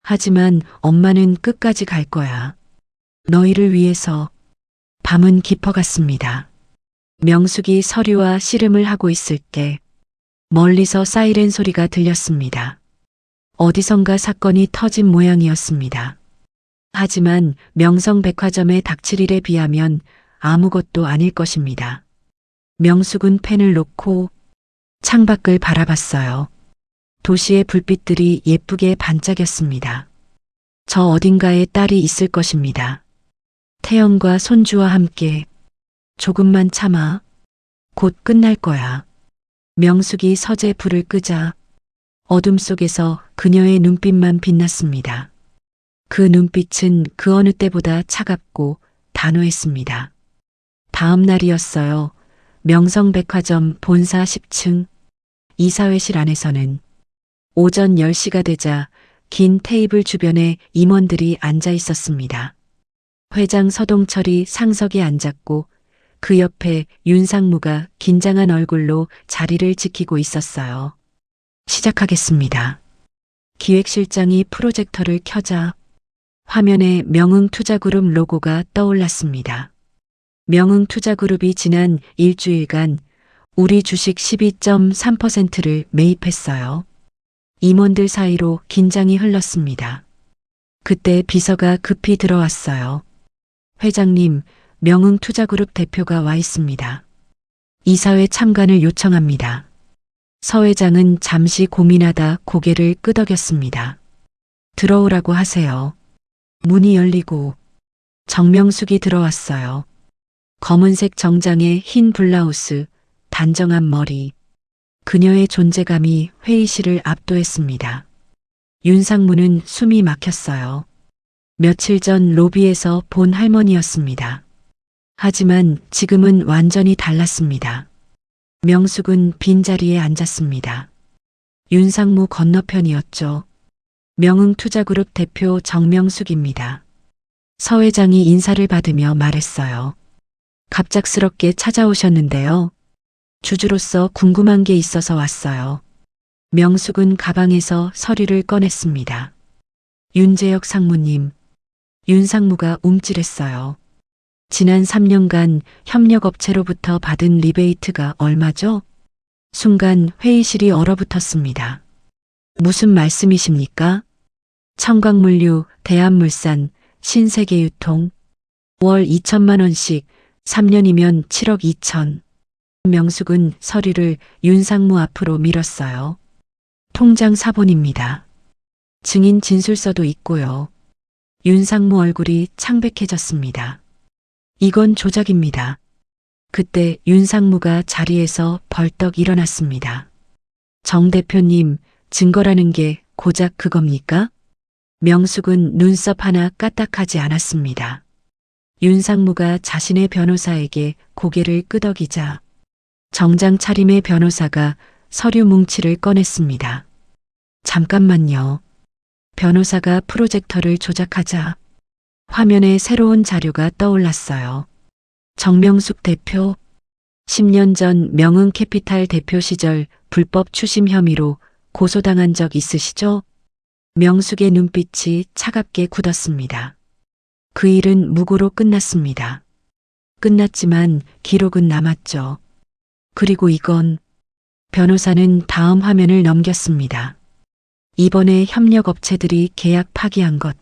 하지만 엄마는 끝까지 갈 거야. 너희를 위해서. 밤은 깊어갔습니다. 명숙이 서류와 씨름을 하고 있을 때 멀리서 사이렌 소리가 들렸습니다. 어디선가 사건이 터진 모양이었습니다. 하지만 명성백화점의 닥칠 일에 비하면 아무것도 아닐 것입니다. 명숙은 펜을 놓고 창밖을 바라봤어요. 도시의 불빛들이 예쁘게 반짝였습니다. 저 어딘가에 딸이 있을 것입니다. 태연과 손주와 함께. 조금만 참아. 곧 끝날 거야. 명숙이 서재 불을 끄자 어둠 속에서 그녀의 눈빛만 빛났습니다. 그 눈빛은 그 어느 때보다 차갑고 단호했습니다. 다음 날이었어요. 명성백화점 본사 10층 이사회실 안에서는 오전 10시가 되자 긴 테이블 주변에 임원들이 앉아 있었습니다. 회장 서동철이 상석에 앉았고 그 옆에 윤상무가 긴장한 얼굴로 자리를 지키고 있었어요. 시작하겠습니다. 기획실장이 프로젝터를 켜자 화면에 명흥투자그룹 로고가 떠올랐습니다. 명흥투자그룹이 지난 일주일간 우리 주식 12.3%를 매입했어요. 임원들 사이로 긴장이 흘렀습니다. 그때 비서가 급히 들어왔어요. 회장님, 명흥투자그룹 대표가 와 있습니다. 이사회 참관을 요청합니다. 서 회장은 잠시 고민하다 고개를 끄덕였습니다. 들어오라고 하세요. 문이 열리고 정명숙이 들어왔어요. 검은색 정장에 흰 블라우스, 단정한 머리. 그녀의 존재감이 회의실을 압도했습니다. 윤상무는 숨이 막혔어요. 며칠 전 로비에서 본 할머니였습니다. 하지만 지금은 완전히 달랐습니다. 명숙은 빈자리에 앉았습니다. 윤상무 건너편이었죠. 명흥투자그룹 대표 정명숙입니다. 서 회장이 인사를 받으며 말했어요. 갑작스럽게 찾아오셨는데요. 주주로서 궁금한 게 있어서 왔어요. 명숙은 가방에서 서류를 꺼냈습니다. 윤재혁 상무님, 윤상무가 움찔했어요. 지난 3년간 협력업체로부터 받은 리베이트가 얼마죠? 순간 회의실이 얼어붙었습니다. 무슨 말씀이십니까? 청광물류, 대한물산, 신세계유통, 월 2천만 원씩 3년이면 7억 2천. 명숙은 서류를 윤상무 앞으로 밀었어요. 통장 사본입니다. 증인 진술서도 있고요. 윤상무 얼굴이 창백해졌습니다. 이건 조작입니다. 그때 윤상무가 자리에서 벌떡 일어났습니다. 정 대표님, 증거라는 게 고작 그겁니까? 명숙은 눈썹 하나 까딱하지 않았습니다. 윤상무가 자신의 변호사에게 고개를 끄덕이자 정장 차림의 변호사가 서류 뭉치를 꺼냈습니다. 잠깐만요. 변호사가 프로젝터를 조작하자 화면에 새로운 자료가 떠올랐어요. 정명숙 대표, 10년 전 명흥캐피탈 대표 시절 불법 추심 혐의로 고소당한 적 있으시죠? 명숙의 눈빛이 차갑게 굳었습니다. 그 일은 무고로 끝났습니다. 끝났지만 기록은 남았죠. 그리고 이건 변호사는 다음 화면을 넘겼습니다. 이번에 협력업체들이 계약 파기한 것.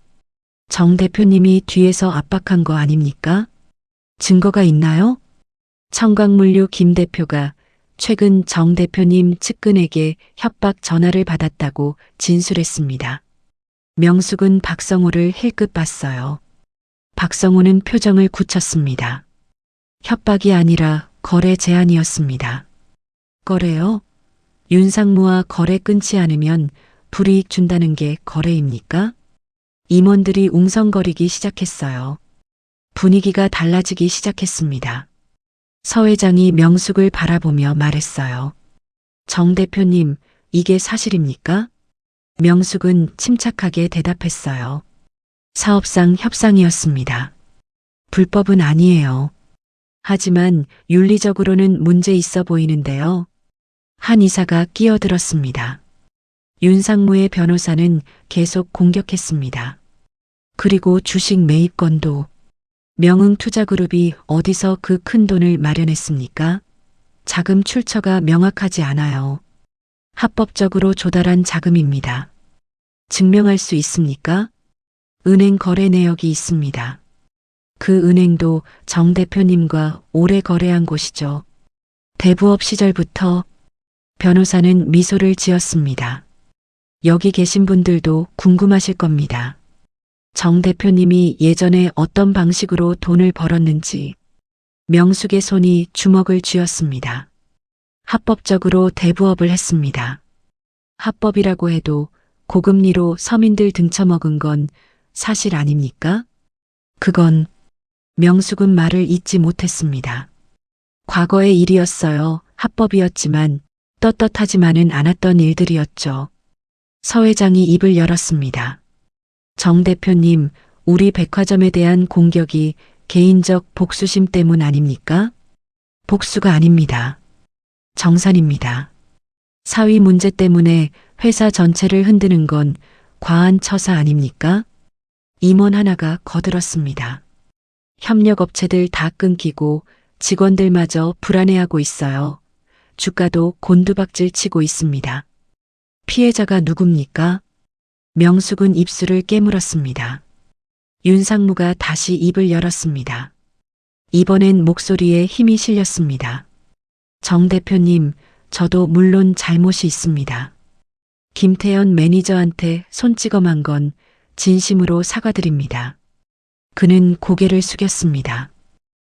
정 대표님이 뒤에서 압박한 거 아닙니까? 증거가 있나요? 청광물류 김 대표가 최근 정 대표님 측근에게 협박 전화를 받았다고 진술했습니다. 명숙은 박성호를 힐끗 봤어요. 박성호는 표정을 굳혔습니다. 협박이 아니라 거래 제안이었습니다. 거래요? 윤상무와 거래 끊지 않으면 불이익 준다는 게 거래입니까? 임원들이 웅성거리기 시작했어요. 분위기가 달라지기 시작했습니다. 서 회장이 명숙을 바라보며 말했어요. 정 대표님, 이게 사실입니까? 명숙은 침착하게 대답했어요. 사업상 협상이었습니다. 불법은 아니에요. 하지만 윤리적으로는 문제 있어 보이는데요. 한 이사가 끼어들었습니다. 윤상무의 변호사는 계속 공격했습니다. 그리고 주식 매입건도 명흥투자그룹이 어디서 그 큰 돈을 마련했습니까? 자금 출처가 명확하지 않아요. 합법적으로 조달한 자금입니다. 증명할 수 있습니까? 은행 거래 내역이 있습니다. 그 은행도 정 대표님과 오래 거래한 곳이죠. 대부업 시절부터. 변호사는 미소를 지었습니다. 여기 계신 분들도 궁금하실 겁니다. 정 대표님이 예전에 어떤 방식으로 돈을 벌었는지. 명숙의 손이 주먹을 쥐었습니다. 합법적으로 대부업을 했습니다. 합법이라고 해도 고금리로 서민들 등쳐먹은 건 사실 아닙니까? 그건 명숙은 말을 잇지 못했습니다. 과거의 일이었어요. 합법이었지만 떳떳하지만은 않았던 일들이었죠. 서 회장이 입을 열었습니다. 정 대표님, 우리 백화점에 대한 공격이 개인적 복수심 때문 아닙니까? 복수가 아닙니다. 정산입니다. 사위 문제 때문에 회사 전체를 흔드는 건 과한 처사 아닙니까? 임원 하나가 거들었습니다. 협력업체들 다 끊기고 직원들마저 불안해하고 있어요. 주가도 곤두박질 치고 있습니다. 피해자가 누굽니까? 명숙은 입술을 깨물었습니다. 윤상무가 다시 입을 열었습니다. 이번엔 목소리에 힘이 실렸습니다. 정 대표님, 저도 물론 잘못이 있습니다. 김태현 매니저한테 손찌검한 건 진심으로 사과드립니다. 그는 고개를 숙였습니다.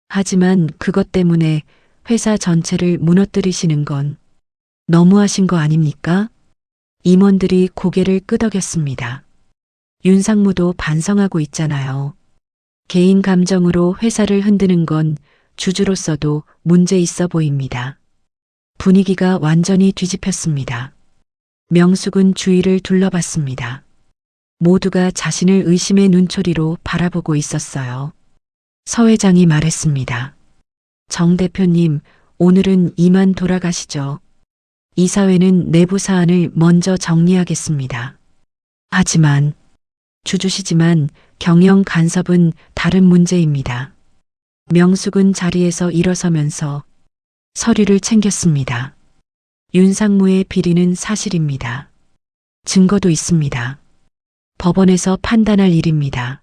하지만 그것 때문에 회사 전체를 무너뜨리시는 건 너무하신 거 아닙니까? 임원들이 고개를 끄덕였습니다. 윤상무도 반성하고 있잖아요. 개인 감정으로 회사를 흔드는 건 주주로서도 문제 있어 보입니다. 분위기가 완전히 뒤집혔습니다. 명숙은 주위를 둘러봤습니다. 모두가 자신을 의심의 눈초리로 바라보고 있었어요. 서 회장이 말했습니다. 정 대표님, 오늘은 이만 돌아가시죠. 이사회는 내부 사안을 먼저 정리하겠습니다. 하지만, 주주시지만 경영 간섭은 다른 문제입니다. 명숙은 자리에서 일어서면서 서류를 챙겼습니다. 윤상무의 비리는 사실입니다. 증거도 있습니다. 법원에서 판단할 일입니다.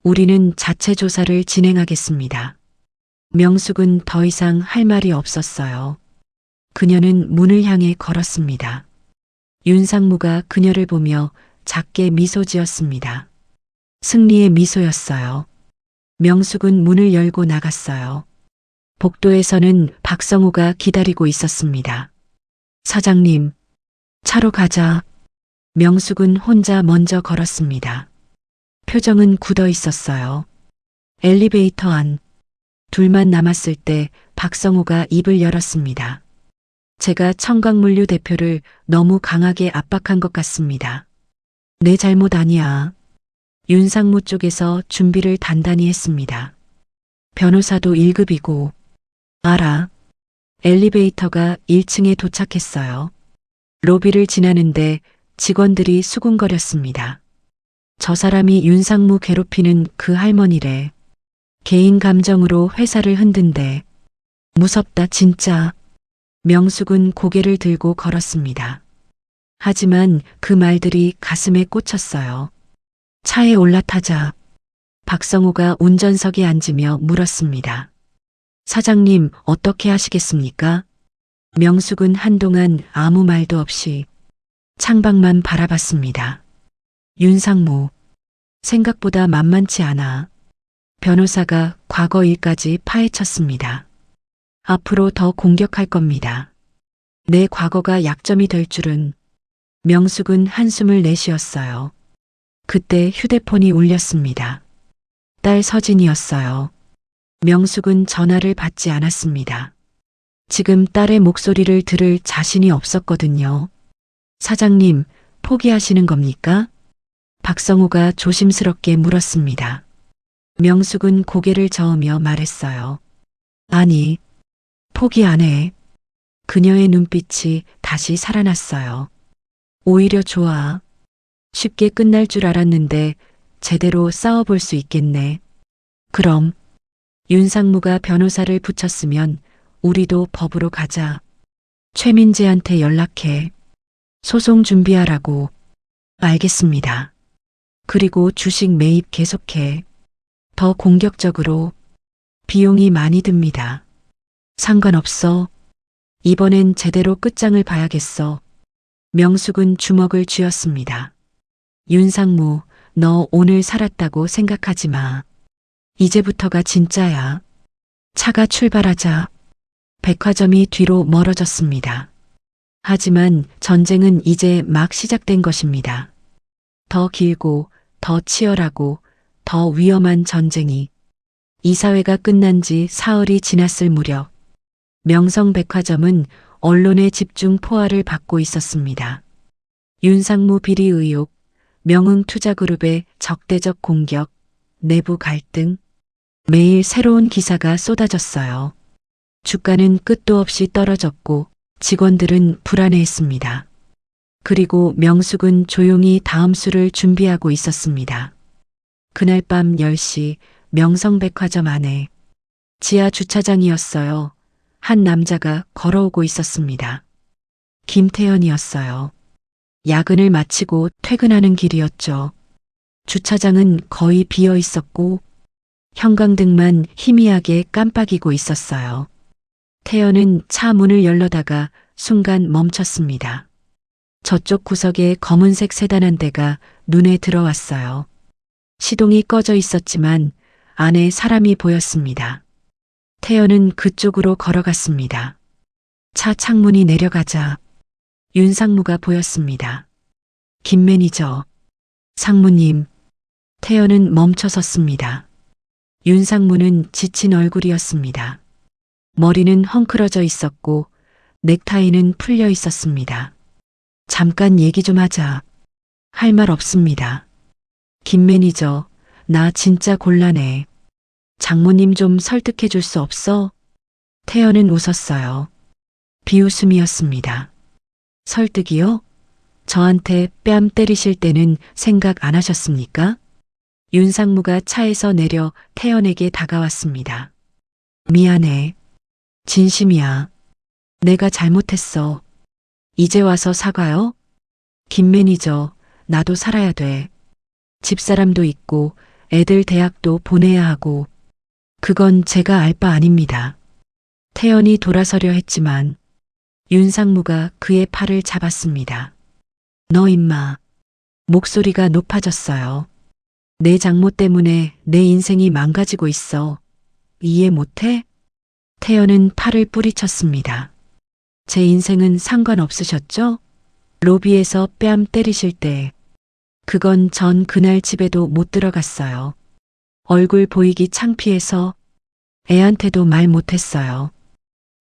우리는 자체 조사를 진행하겠습니다. 명숙은 더 이상 할 말이 없었어요. 그녀는 문을 향해 걸었습니다. 윤상무가 그녀를 보며 작게 미소 지었습니다. 승리의 미소였어요. 명숙은 문을 열고 나갔어요. 복도에서는 박성호가 기다리고 있었습니다. 사장님, 차로 가자. 명숙은 혼자 먼저 걸었습니다. 표정은 굳어 있었어요. 엘리베이터 안. 둘만 남았을 때 박성호가 입을 열었습니다. 제가 청강물류 대표를 너무 강하게 압박한 것 같습니다. 내 잘못 아니야. 윤상무 쪽에서 준비를 단단히 했습니다. 변호사도 1급이고. 알아. 엘리베이터가 1층에 도착했어요. 로비를 지나는데 직원들이 수군거렸습니다. 저 사람이 윤상무 괴롭히는 그 할머니래. 개인 감정으로 회사를 흔든대. 무섭다 진짜. 명숙은 고개를 들고 걸었습니다. 하지만 그 말들이 가슴에 꽂혔어요. 차에 올라타자. 박성호가 운전석에 앉으며 물었습니다. 사장님, 어떻게 하시겠습니까? 명숙은 한동안 아무 말도 없이 창밖만 바라봤습니다. 윤상무, 생각보다 만만치 않아. 변호사가 과거 일까지 파헤쳤습니다. 앞으로 더 공격할 겁니다. 내 과거가 약점이 될 줄은. 명숙은 한숨을 내쉬었어요. 그때 휴대폰이 울렸습니다. 딸 서진이었어요. 명숙은 전화를 받지 않았습니다. 지금 딸의 목소리를 들을 자신이 없었거든요. 사장님, 포기하시는 겁니까? 박성호가 조심스럽게 물었습니다. 명숙은 고개를 저으며 말했어요. 아니, 포기 안 해. 그녀의 눈빛이 다시 살아났어요. 오히려 좋아. 쉽게 끝날 줄 알았는데 제대로 싸워볼 수 있겠네. 그럼 윤상무가 변호사를 붙였으면 우리도 법으로 가자. 최민재한테 연락해. 소송 준비하라고. 알겠습니다. 그리고 주식 매입 계속해. 더 공격적으로. 비용이 많이 듭니다. 상관없어. 이번엔 제대로 끝장을 봐야겠어. 명숙은 주먹을 쥐었습니다. 윤상무, 너 오늘 살았다고 생각하지 마. 이제부터가 진짜야. 차가 출발하자. 백화점이 뒤로 멀어졌습니다. 하지만 전쟁은 이제 막 시작된 것입니다. 더 길고, 더 치열하고, 더 위험한 전쟁이. 이사회가 끝난 지 사흘이 지났을 무렵 명성백화점은 언론의 집중 포화를 받고 있었습니다. 윤상무 비리 의혹, 명흥투자그룹의 적대적 공격, 내부 갈등, 매일 새로운 기사가 쏟아졌어요. 주가는 끝도 없이 떨어졌고 직원들은 불안해했습니다. 그리고 명숙은 조용히 다음 수를 준비하고 있었습니다. 그날 밤 10시 명성백화점 안에 지하 주차장이었어요. 한 남자가 걸어오고 있었습니다. 김태현이었어요. 야근을 마치고 퇴근하는 길이었죠. 주차장은 거의 비어 있었고 형광등만 희미하게 깜빡이고 있었어요. 태연은 차 문을 열려다가 순간 멈췄습니다. 저쪽 구석에 검은색 세단 한 대가 눈에 들어왔어요. 시동이 꺼져 있었지만 안에 사람이 보였습니다. 태연은 그쪽으로 걸어갔습니다. 차 창문이 내려가자 윤상무가 보였습니다. 김 매니저, 상무님. 태연은 멈춰섰습니다. 윤상무는 지친 얼굴이었습니다. 머리는 헝클어져 있었고 넥타이는 풀려 있었습니다. 잠깐 얘기 좀 하자. 할 말 없습니다. 김 매니저, 나 진짜 곤란해. 장모님 좀 설득해 줄 수 없어? 태연은 웃었어요. 비웃음이었습니다. 설득이요? 저한테 뺨 때리실 때는 생각 안 하셨습니까? 윤상무가 차에서 내려 태연에게 다가왔습니다. 미안해. 진심이야. 내가 잘못했어. 이제 와서 사과요? 김 매니저, 나도 살아야 돼. 집사람도 있고 애들 대학도 보내야 하고 그건 제가 알 바 아닙니다. 태연이 돌아서려 했지만 윤상무가 그의 팔을 잡았습니다. 너 임마. 목소리가 높아졌어요. 내 장모 때문에 내 인생이 망가지고 있어. 이해 못해? 태연은 팔을 뿌리쳤습니다. 제 인생은 상관없으셨죠? 로비에서 뺨 때리실 때 그건 전 그날 집에도 못 들어갔어요. 얼굴 보이기 창피해서 애한테도 말 못했어요.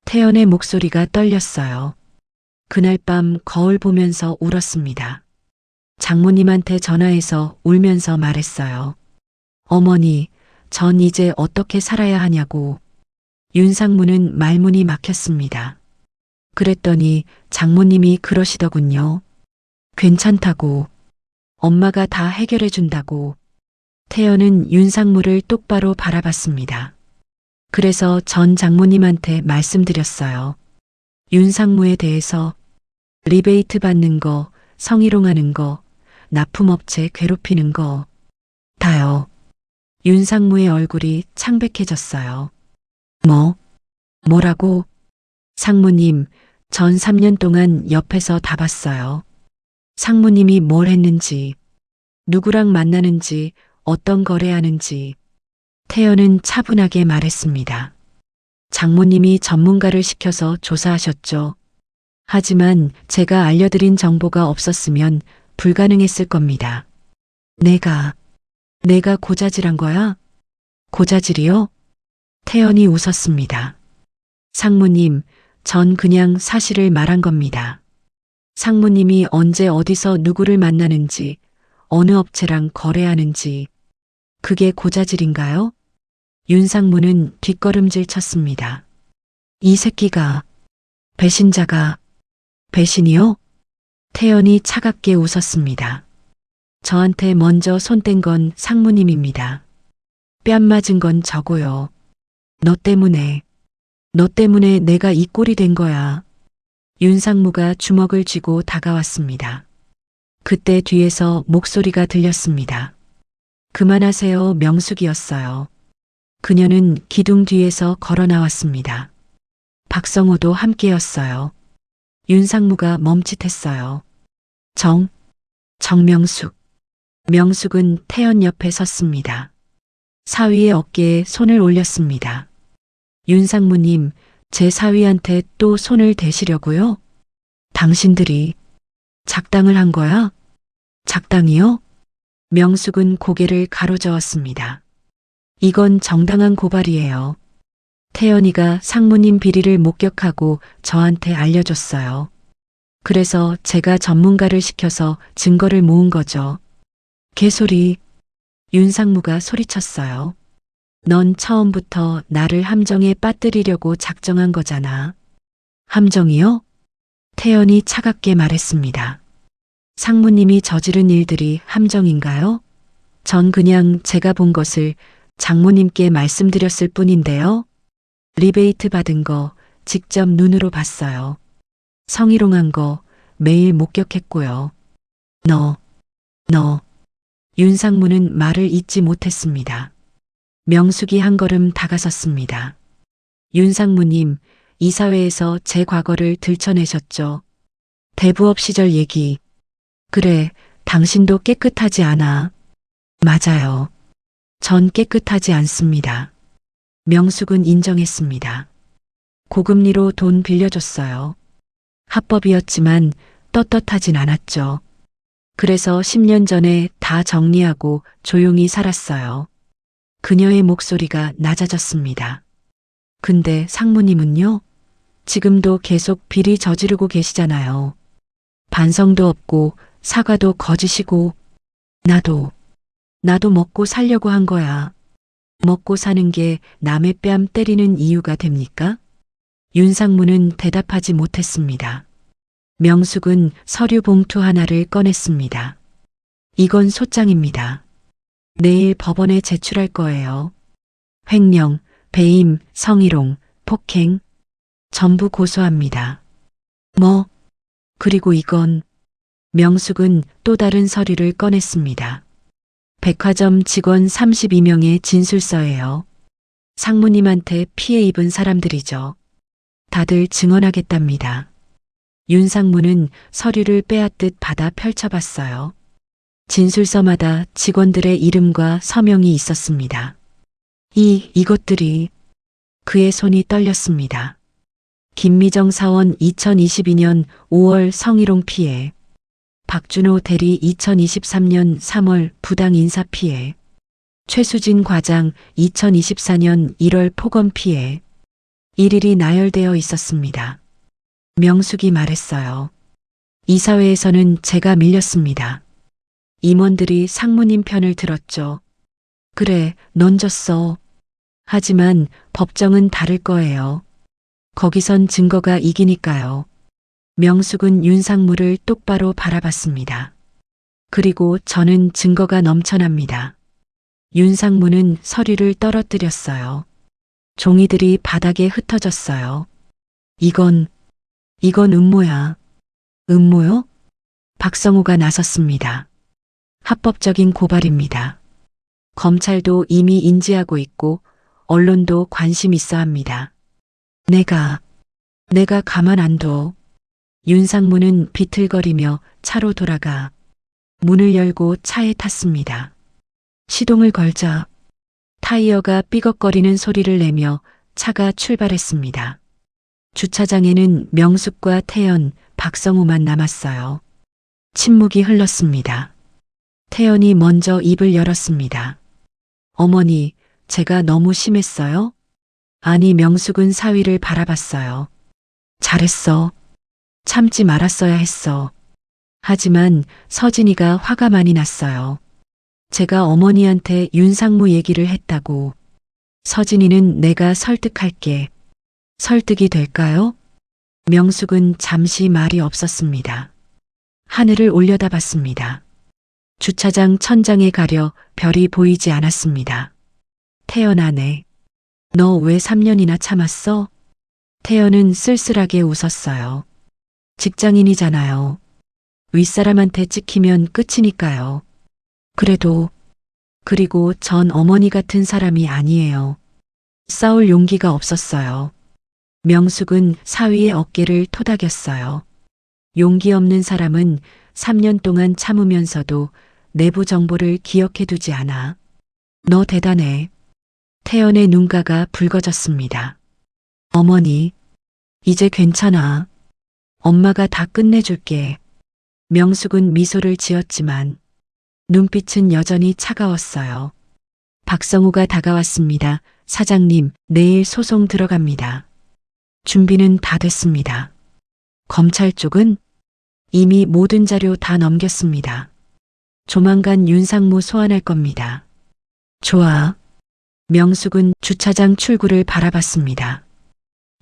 태연의 목소리가 떨렸어요. 그날 밤 거울 보면서 울었습니다. 장모님한테 전화해서 울면서 말했어요. 어머니, 전 이제 어떻게 살아야 하냐고. 윤상무는 말문이 막혔습니다. 그랬더니 장모님이 그러시더군요. 괜찮다고. 엄마가 다 해결해 준다고. 태연은 윤상무를 똑바로 바라봤습니다. 그래서 전 장모님한테 말씀드렸어요. 윤상무에 대해서 리베이트 받는 거, 성희롱하는 거, 납품업체 괴롭히는 거 다요. 윤상무의 얼굴이 창백해졌어요. 뭐라고? 상무님, 전 3년 동안 옆에서 다 봤어요. 상무님이 뭘 했는지, 누구랑 만나는지, 어떤 거래하는지. 태연은 차분하게 말했습니다. 장모님이 전문가를 시켜서 조사하셨죠. 하지만 제가 알려드린 정보가 없었으면 불가능했을 겁니다. 내가 고자질한 거야? 고자질이요? 태연이 웃었습니다. 상무님, 전 그냥 사실을 말한 겁니다. 상무님이 언제 어디서 누구를 만나는지, 어느 업체랑 거래하는지, 그게 고자질인가요? 윤상무는 뒷걸음질 쳤습니다. 이 새끼가, 배신자가, 배신이요? 태연이 차갑게 웃었습니다. 저한테 먼저 손 뗀 건 상무님입니다. 뺨 맞은 건 저고요. 너 때문에 내가 이 꼴이 된 거야. 윤상무가 주먹을 쥐고 다가왔습니다. 그때 뒤에서 목소리가 들렸습니다. 그만하세요. 명숙이었어요. 그녀는 기둥 뒤에서 걸어 나왔습니다. 박성호도 함께였어요. 윤상무가 멈칫했어요. 정명숙. 명숙은 태연 옆에 섰습니다. 사위의 어깨에 손을 올렸습니다. 윤상무님, 제 사위한테 또 손을 대시려고요? 당신들이 작당을 한 거야? 작당이요? 명숙은 고개를 가로저었습니다. 이건 정당한 고발이에요. 태연이가 상무님 비리를 목격하고 저한테 알려줬어요. 그래서 제가 전문가를 시켜서 증거를 모은 거죠. 개소리. 윤상무가 소리쳤어요. 넌 처음부터 나를 함정에 빠뜨리려고 작정한 거잖아. 함정이요? 태연이 차갑게 말했습니다. 상무님이 저지른 일들이 함정인가요? 전 그냥 제가 본 것을 장모님께 말씀드렸을 뿐인데요. 리베이트 받은 거 직접 눈으로 봤어요. 성희롱한 거 매일 목격했고요. 너. 윤상무는 말을 잇지 못했습니다. 명숙이 한 걸음 다가섰습니다. 윤상무님, 이사회에서 제 과거를 들춰내셨죠. 대부업 시절 얘기. 그래, 당신도 깨끗하지 않아. 맞아요. 전 깨끗하지 않습니다. 명숙은 인정했습니다. 고금리로 돈 빌려줬어요. 합법이었지만 떳떳하진 않았죠. 그래서 10년 전에 다 정리하고 조용히 살았어요. 그녀의 목소리가 낮아졌습니다. 근데 상무님은요? 지금도 계속 비리 저지르고 계시잖아요. 반성도 없고 사과도 거짓이고. 나도 먹고 살려고 한 거야. 먹고 사는 게 남의 뺨 때리는 이유가 됩니까? 윤상무는 대답하지 못했습니다. 명숙은 서류 봉투 하나를 꺼냈습니다. 이건 소장입니다. 내일 법원에 제출할 거예요. 횡령, 배임, 성희롱, 폭행 전부 고소합니다. 뭐? 그리고 이건. 명숙은 또 다른 서류를 꺼냈습니다. 백화점 직원 32명의 진술서예요. 상무님한테 피해 입은 사람들이죠. 다들 증언하겠답니다. 윤상무는 서류를 빼앗듯 받아 펼쳐봤어요. 진술서마다 직원들의 이름과 서명이 있었습니다. 이것들이. 그의 손이 떨렸습니다. 김미정 사원 2022년 5월 성희롱 피해. 박준호 대리 2023년 3월 부당 인사 피해. 최수진 과장 2024년 1월 폭언 피해. 일일이 나열되어 있었습니다. 명숙이 말했어요. 이사회에서는 제가 밀렸습니다. 임원들이 상무님 편을 들었죠. 그래, 넌 졌어. 하지만 법정은 다를 거예요. 거기선 증거가 이기니까요. 명숙은 윤상무를 똑바로 바라봤습니다. 그리고 저는 증거가 넘쳐납니다. 윤상무는 서류를 떨어뜨렸어요. 종이들이 바닥에 흩어졌어요. 이건 음모야. 음모요? 박성우가 나섰습니다. 합법적인 고발입니다. 검찰도 이미 인지하고 있고 언론도 관심 있어 합니다. 내가 가만 안 둬. 윤상무는 비틀거리며 차로 돌아가 문을 열고 차에 탔습니다. 시동을 걸자 타이어가 삐걱거리는 소리를 내며 차가 출발했습니다. 주차장에는 명숙과 태연, 박성우만 남았어요. 침묵이 흘렀습니다. 태연이 먼저 입을 열었습니다. 어머니, 제가 너무 심했어요? 아니, 명숙은 사위를 바라봤어요. 잘했어. 참지 말았어야 했어. 하지만 서진이가 화가 많이 났어요. 제가 어머니한테 윤상무 얘기를 했다고. 서진이는 내가 설득할게. 설득이 될까요? 명숙은 잠시 말이 없었습니다. 하늘을 올려다봤습니다. 주차장 천장에 가려 별이 보이지 않았습니다. 태연아네. 너 왜 3년이나 참았어? 태연은 쓸쓸하게 웃었어요. 직장인이잖아요. 윗사람한테 찍히면 끝이니까요. 그리고 전 어머니 같은 사람이 아니에요. 싸울 용기가 없었어요. 명숙은 사위의 어깨를 토닥였어요. 용기 없는 사람은 3년 동안 참으면서도 내부 정보를 기억해두지 않아. 너 대단해. 태연의 눈가가 붉어졌습니다. 어머니, 이제 괜찮아. 엄마가 다 끝내줄게. 명숙은 미소를 지었지만 눈빛은 여전히 차가웠어요. 박성우가 다가왔습니다. 사장님, 내일 소송 들어갑니다. 준비는 다 됐습니다. 검찰 쪽은 이미 모든 자료 다 넘겼습니다. 조만간 윤상무 소환할 겁니다. 좋아. 명숙은 주차장 출구를 바라봤습니다.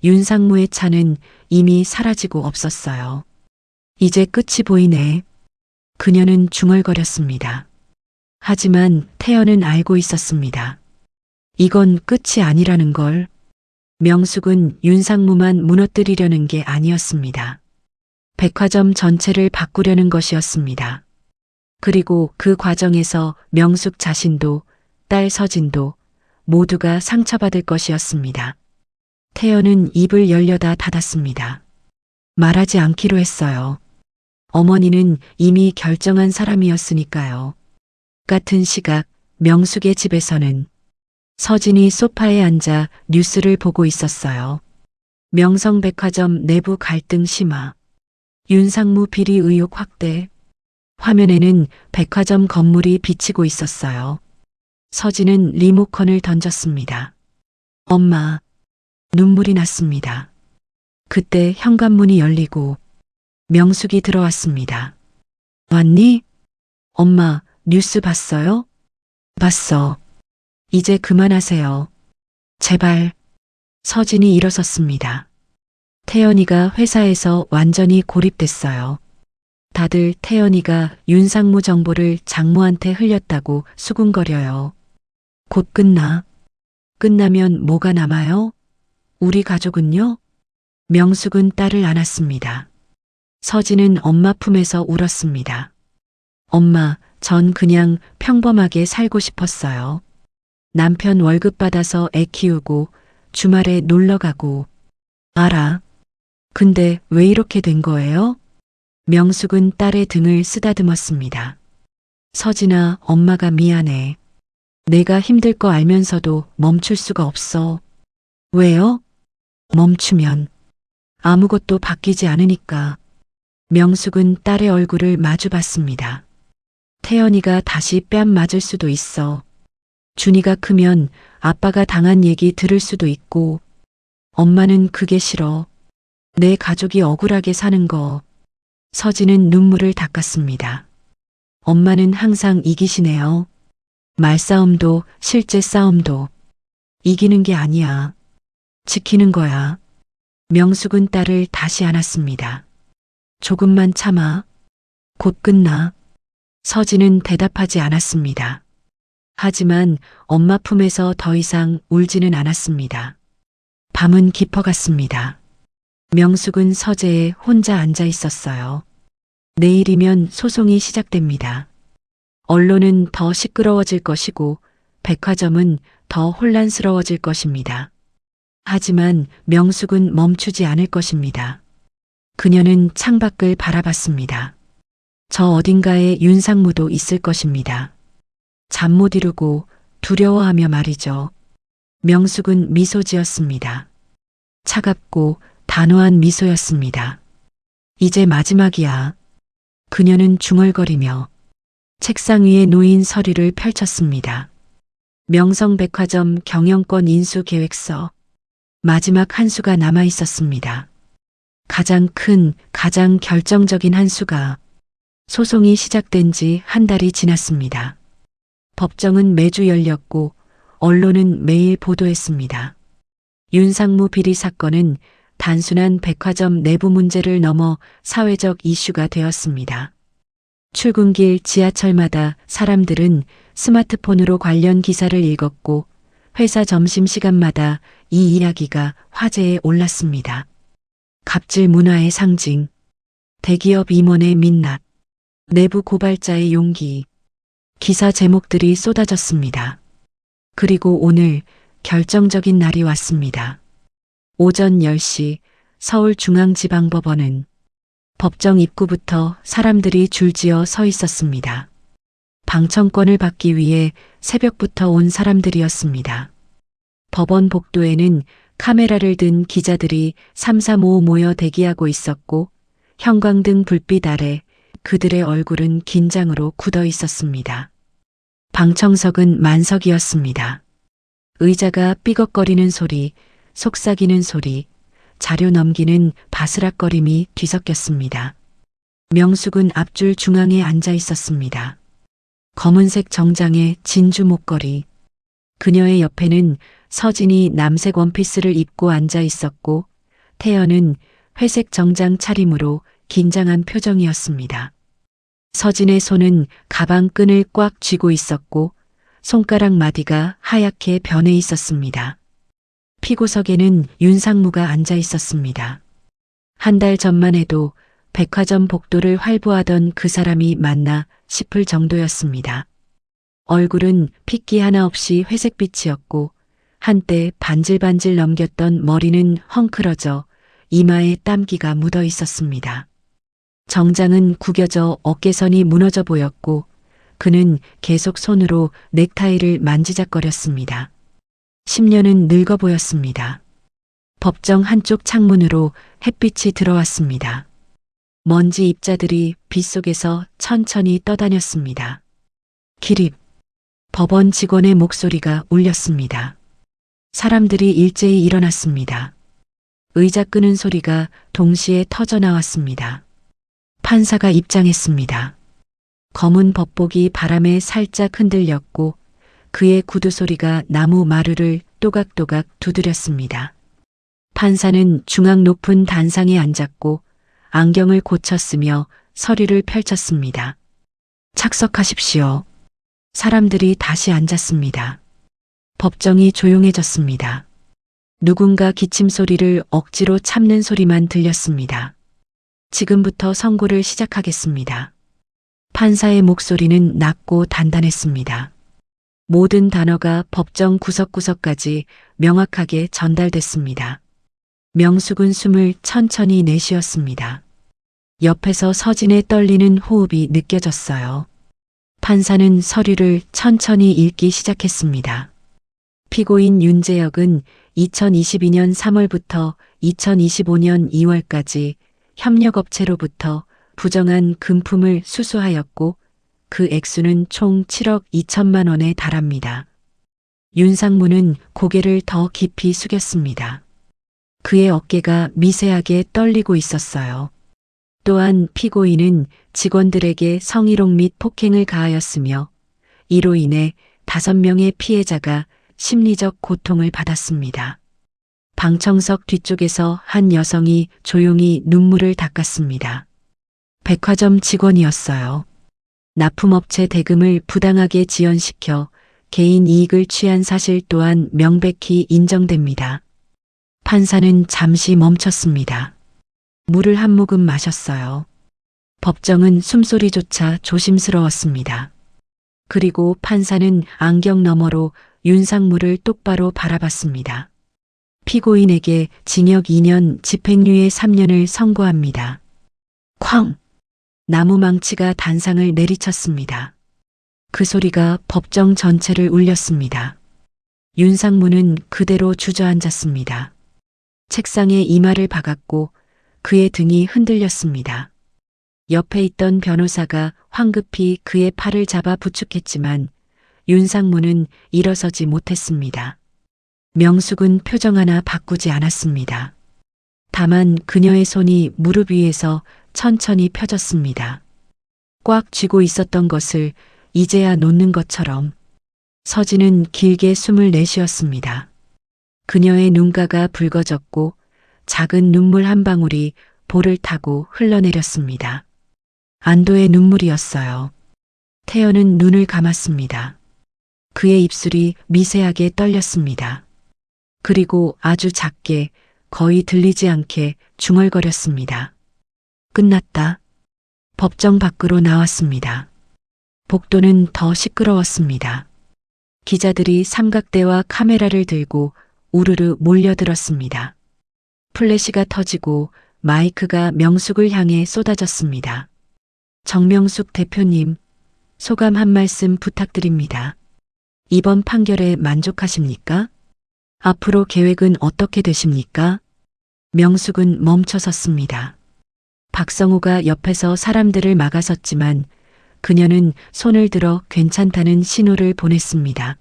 윤상무의 차는 이미 사라지고 없었어요. 이제 끝이 보이네. 그녀는 중얼거렸습니다. 하지만 태연은 알고 있었습니다. 이건 끝이 아니라는 걸. 명숙은 윤상무만 무너뜨리려는 게 아니었습니다. 백화점 전체를 바꾸려는 것이었습니다. 그리고 그 과정에서 명숙 자신도 딸 서진도 모두가 상처받을 것이었습니다. 태연은 입을 열려다 닫았습니다. 말하지 않기로 했어요. 어머니는 이미 결정한 사람이었으니까요. 같은 시각 명숙의 집에서는 서진이 소파에 앉아 뉴스를 보고 있었어요. 명성백화점 내부 갈등 심화. 윤상무 비리 의혹 확대. 화면에는 백화점 건물이 비치고 있었어요. 서진은 리모컨을 던졌습니다. 엄마. 눈물이 났습니다. 그때 현관문이 열리고 명숙이 들어왔습니다. 왔니? 엄마, 뉴스 봤어요? 봤어. 이제 그만하세요. 제발. 서진이 일어섰습니다. 태연이가 회사에서 완전히 고립됐어요. 다들 태연이가 윤상무 정보를 장모한테 흘렸다고 수군거려요. 곧 끝나. 끝나면 뭐가 남아요? 우리 가족은요? 명숙은 딸을 안았습니다. 서진은 엄마 품에서 울었습니다. 엄마, 전 그냥 평범하게 살고 싶었어요. 남편 월급 받아서 애 키우고 주말에 놀러 가고. 알아. 근데 왜 이렇게 된 거예요? 명숙은 딸의 등을 쓰다듬었습니다. 서진아, 엄마가 미안해. 내가 힘들 거 알면서도 멈출 수가 없어. 왜요? 멈추면 아무것도 바뀌지 않으니까. 명숙은 딸의 얼굴을 마주 봤습니다. 태연이가 다시 뺨 맞을 수도 있어. 준이가 크면 아빠가 당한 얘기 들을 수도 있고. 엄마는 그게 싫어. 내 가족이 억울하게 사는 거. 서진은 눈물을 닦았습니다. 엄마는 항상 이기시네요. 말싸움도 실제 싸움도. 이기는 게 아니야. 지키는 거야. 명숙은 딸을 다시 안았습니다. 조금만 참아. 곧 끝나. 서진은 대답하지 않았습니다. 하지만 엄마 품에서 더 이상 울지는 않았습니다. 밤은 깊어갔습니다. 명숙은 서재에 혼자 앉아 있었어요. 내일이면 소송이 시작됩니다. 언론은 더 시끄러워질 것이고 백화점은 더 혼란스러워질 것입니다. 하지만 명숙은 멈추지 않을 것입니다. 그녀는 창밖을 바라봤습니다. 저 어딘가에 윤상무도 있을 것입니다. 잠 못 이루고 두려워하며 말이죠. 명숙은 미소 지었습니다. 차갑고 단호한 미소였습니다. 이제 마지막이야. 그녀는 중얼거리며 책상 위에 놓인 서류를 펼쳤습니다. 명성백화점 경영권 인수 계획서. 마지막 한 수가 남아 있었습니다. 가장 큰, 가장 결정적인 한 수가. 소송이 시작된 지 한 달이 지났습니다. 법정은 매주 열렸고 언론은 매일 보도했습니다. 윤상무 비리 사건은 단순한 백화점 내부 문제를 넘어 사회적 이슈가 되었습니다. 출근길 지하철마다 사람들은 스마트폰으로 관련 기사를 읽었고 회사 점심시간마다 이 이야기가 화제에 올랐습니다. 갑질 문화의 상징, 대기업 임원의 민낯, 내부 고발자의 용기, 기사 제목들이 쏟아졌습니다. 그리고 오늘 결정적인 날이 왔습니다. 오전 10시 서울중앙지방법원은 법정 입구부터 사람들이 줄지어 서 있었습니다. 방청권을 받기 위해 새벽부터 온 사람들이었습니다. 법원 복도에는 카메라를 든 기자들이 삼삼오오 모여 대기하고 있었고 형광등 불빛 아래 그들의 얼굴은 긴장으로 굳어 있었습니다. 방청석은 만석이었습니다. 의자가 삐걱거리는 소리, 속삭이는 소리, 자료 넘기는 바스락거림이 뒤섞였습니다. 명숙은 앞줄 중앙에 앉아 있었습니다. 검은색 정장에 진주 목걸이. 그녀의 옆에는 서진이 남색 원피스를 입고 앉아 있었고 태연은 회색 정장 차림으로 긴장한 표정이었습니다. 서진의 손은 가방 끈을 꽉 쥐고 있었고 손가락 마디가 하얗게 변해 있었습니다. 피고석에는 윤상무가 앉아 있었습니다. 한 달 전만 해도 백화점 복도를 활보하던 그 사람이 맞나 싶을 정도였습니다. 얼굴은 핏기 하나 없이 회색빛이었고 한때 반질반질 넘겼던 머리는 헝클어져 이마에 땀기가 묻어 있었습니다. 정장은 구겨져 어깨선이 무너져 보였고 그는 계속 손으로 넥타이를 만지작거렸습니다. 10년은 늙어 보였습니다. 법정 한쪽 창문으로 햇빛이 들어왔습니다. 먼지 입자들이 빗속에서 천천히 떠다녔습니다. 기립. 법원 직원의 목소리가 울렸습니다. 사람들이 일제히 일어났습니다. 의자 끄는 소리가 동시에 터져 나왔습니다. 판사가 입장했습니다. 검은 법복이 바람에 살짝 흔들렸고 그의 구두 소리가 나무 마루를 또각또각 두드렸습니다. 판사는 중앙 높은 단상에 앉았고 안경을 고쳤으며 서류를 펼쳤습니다. 착석하십시오. 사람들이 다시 앉았습니다. 법정이 조용해졌습니다. 누군가 기침 소리를 억지로 참는 소리만 들렸습니다. 지금부터 선고를 시작하겠습니다. 판사의 목소리는 낮고 단단했습니다. 모든 단어가 법정 구석구석까지 명확하게 전달됐습니다. 명숙은 숨을 천천히 내쉬었습니다. 옆에서 서진의 떨리는 호흡이 느껴졌어요. 판사는 서류를 천천히 읽기 시작했습니다. 피고인 윤재혁은 2022년 3월부터 2025년 2월까지 협력업체로부터 부정한 금품을 수수하였고 그 액수는 총 7억 2천만 원에 달합니다. 윤상무는 고개를 더 깊이 숙였습니다. 그의 어깨가 미세하게 떨리고 있었어요. 또한 피고인은 직원들에게 성희롱 및 폭행을 가하였으며 이로 인해 5명의 피해자가 심리적 고통을 받았습니다. 방청석 뒤쪽에서 한 여성이 조용히 눈물을 닦았습니다. 백화점 직원이었어요. 납품업체 대금을 부당하게 지연시켜 개인 이익을 취한 사실 또한 명백히 인정됩니다. 판사는 잠시 멈췄습니다. 물을 한 모금 마셨어요. 법정은 숨소리조차 조심스러웠습니다. 그리고 판사는 안경 너머로 윤상무를 똑바로 바라봤습니다. 피고인에게 징역 2년, 집행유예 3년을 선고합니다. 쾅! 나무 망치가 단상을 내리쳤습니다. 그 소리가 법정 전체를 울렸습니다. 윤상무는 그대로 주저앉았습니다. 책상에 이마를 박았고 그의 등이 흔들렸습니다. 옆에 있던 변호사가 황급히 그의 팔을 잡아 부축했지만 윤상무는 일어서지 못했습니다. 명숙은 표정 하나 바꾸지 않았습니다. 다만 그녀의 손이 무릎 위에서 천천히 펴졌습니다. 꽉 쥐고 있었던 것을 이제야 놓는 것처럼. 서진은 길게 숨을 내쉬었습니다. 그녀의 눈가가 붉어졌고 작은 눈물 한 방울이 볼을 타고 흘러내렸습니다. 안도의 눈물이었어요. 태연은 눈을 감았습니다. 그의 입술이 미세하게 떨렸습니다. 그리고 아주 작게 거의 들리지 않게 중얼거렸습니다. 끝났다. 법정 밖으로 나왔습니다. 복도는 더 시끄러웠습니다. 기자들이 삼각대와 카메라를 들고 우르르 몰려들었습니다. 플래시가 터지고 마이크가 명숙을 향해 쏟아졌습니다. 정명숙 대표님, 소감 한 말씀 부탁드립니다. 이번 판결에 만족하십니까? 앞으로 계획은 어떻게 되십니까? 명숙은 멈춰섰습니다. 박성우가 옆에서 사람들을 막아섰지만 그녀는 손을 들어 괜찮다는 신호를 보냈습니다.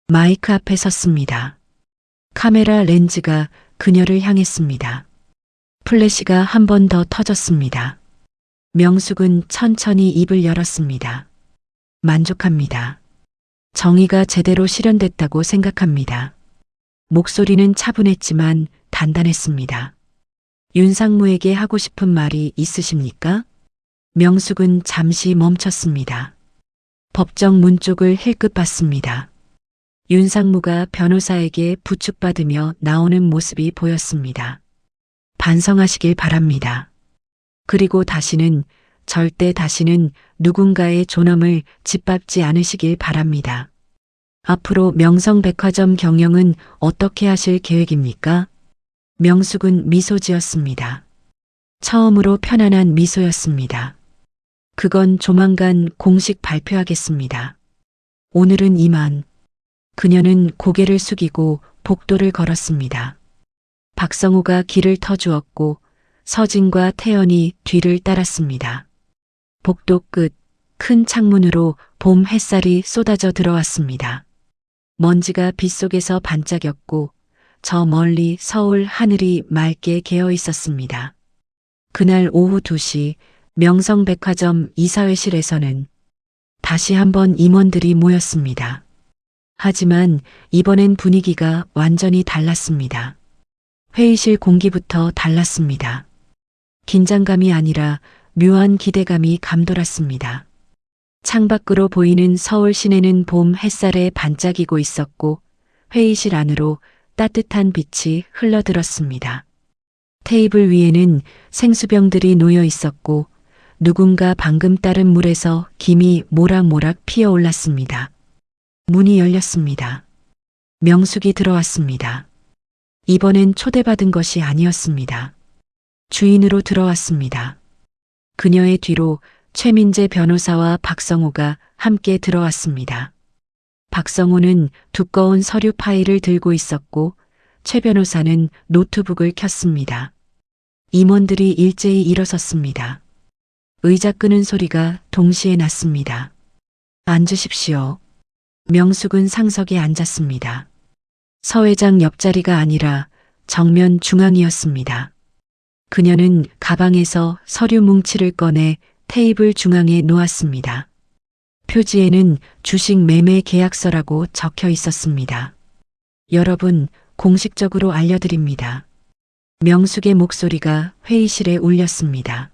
마이크 앞에 섰습니다. 카메라 렌즈가 그녀를 향했습니다. 플래시가 한 번 더 터졌습니다. 명숙은 천천히 입을 열었습니다. 만족합니다. 정의가 제대로 실현됐다고 생각합니다. 목소리는 차분했지만 단단했습니다. 윤상무에게 하고 싶은 말이 있으십니까? 명숙은 잠시 멈췄습니다. 법정 문 쪽을 힐끗 봤습니다. 윤상무가 변호사에게 부축받으며 나오는 모습이 보였습니다. 반성하시길 바랍니다. 그리고 절대 다시는 누군가의 존엄을 짓밟지 않으시길 바랍니다. 앞으로 명성백화점 경영은 어떻게 하실 계획입니까? 명숙은 미소 지었습니다. 처음으로 편안한 미소였습니다. 그건 조만간 공식 발표하겠습니다. 오늘은 이만. 그녀는 고개를 숙이고 복도를 걸었습니다. 박성호가 길을 터주었고 서진과 태연이 뒤를 따랐습니다. 복도 끝 큰 창문으로 봄 햇살이 쏟아져 들어왔습니다. 먼지가 빗속에서 반짝였고 저 멀리 서울 하늘이 맑게 개어 있었습니다. 그날 오후 2시 명성백화점 이사회실에서는 다시 한번 임원들이 모였습니다. 하지만 이번엔 분위기가 완전히 달랐습니다. 회의실 공기부터 달랐습니다. 긴장감이 아니라 묘한 기대감이 감돌았습니다. 창밖으로 보이는 서울 시내는 봄 햇살에 반짝이고 있었고 회의실 안으로 따뜻한 빛이 흘러들었습니다. 테이블 위에는 생수병들이 놓여 있었고 누군가 방금 따른 물에서 김이 모락모락 피어올랐습니다. 문이 열렸습니다. 명숙이 들어왔습니다. 이번엔 초대받은 것이 아니었습니다. 주인으로 들어왔습니다. 그녀의 뒤로 최민재 변호사와 박성호가 함께 들어왔습니다. 박성호는 두꺼운 서류 파일을 들고 있었고 최 변호사는 노트북을 켰습니다. 임원들이 일제히 일어섰습니다. 의자 끄는 소리가 동시에 났습니다. 앉으십시오. 명숙은 상석에 앉았습니다. 서 회장 옆자리가 아니라 정면 중앙이었습니다. 그녀는 가방에서 서류 뭉치를 꺼내 테이블 중앙에 놓았습니다. 표지에는 주식 매매 계약서라고 적혀 있었습니다. 여러분, 공식적으로 알려드립니다. 명숙의 목소리가 회의실에 울렸습니다.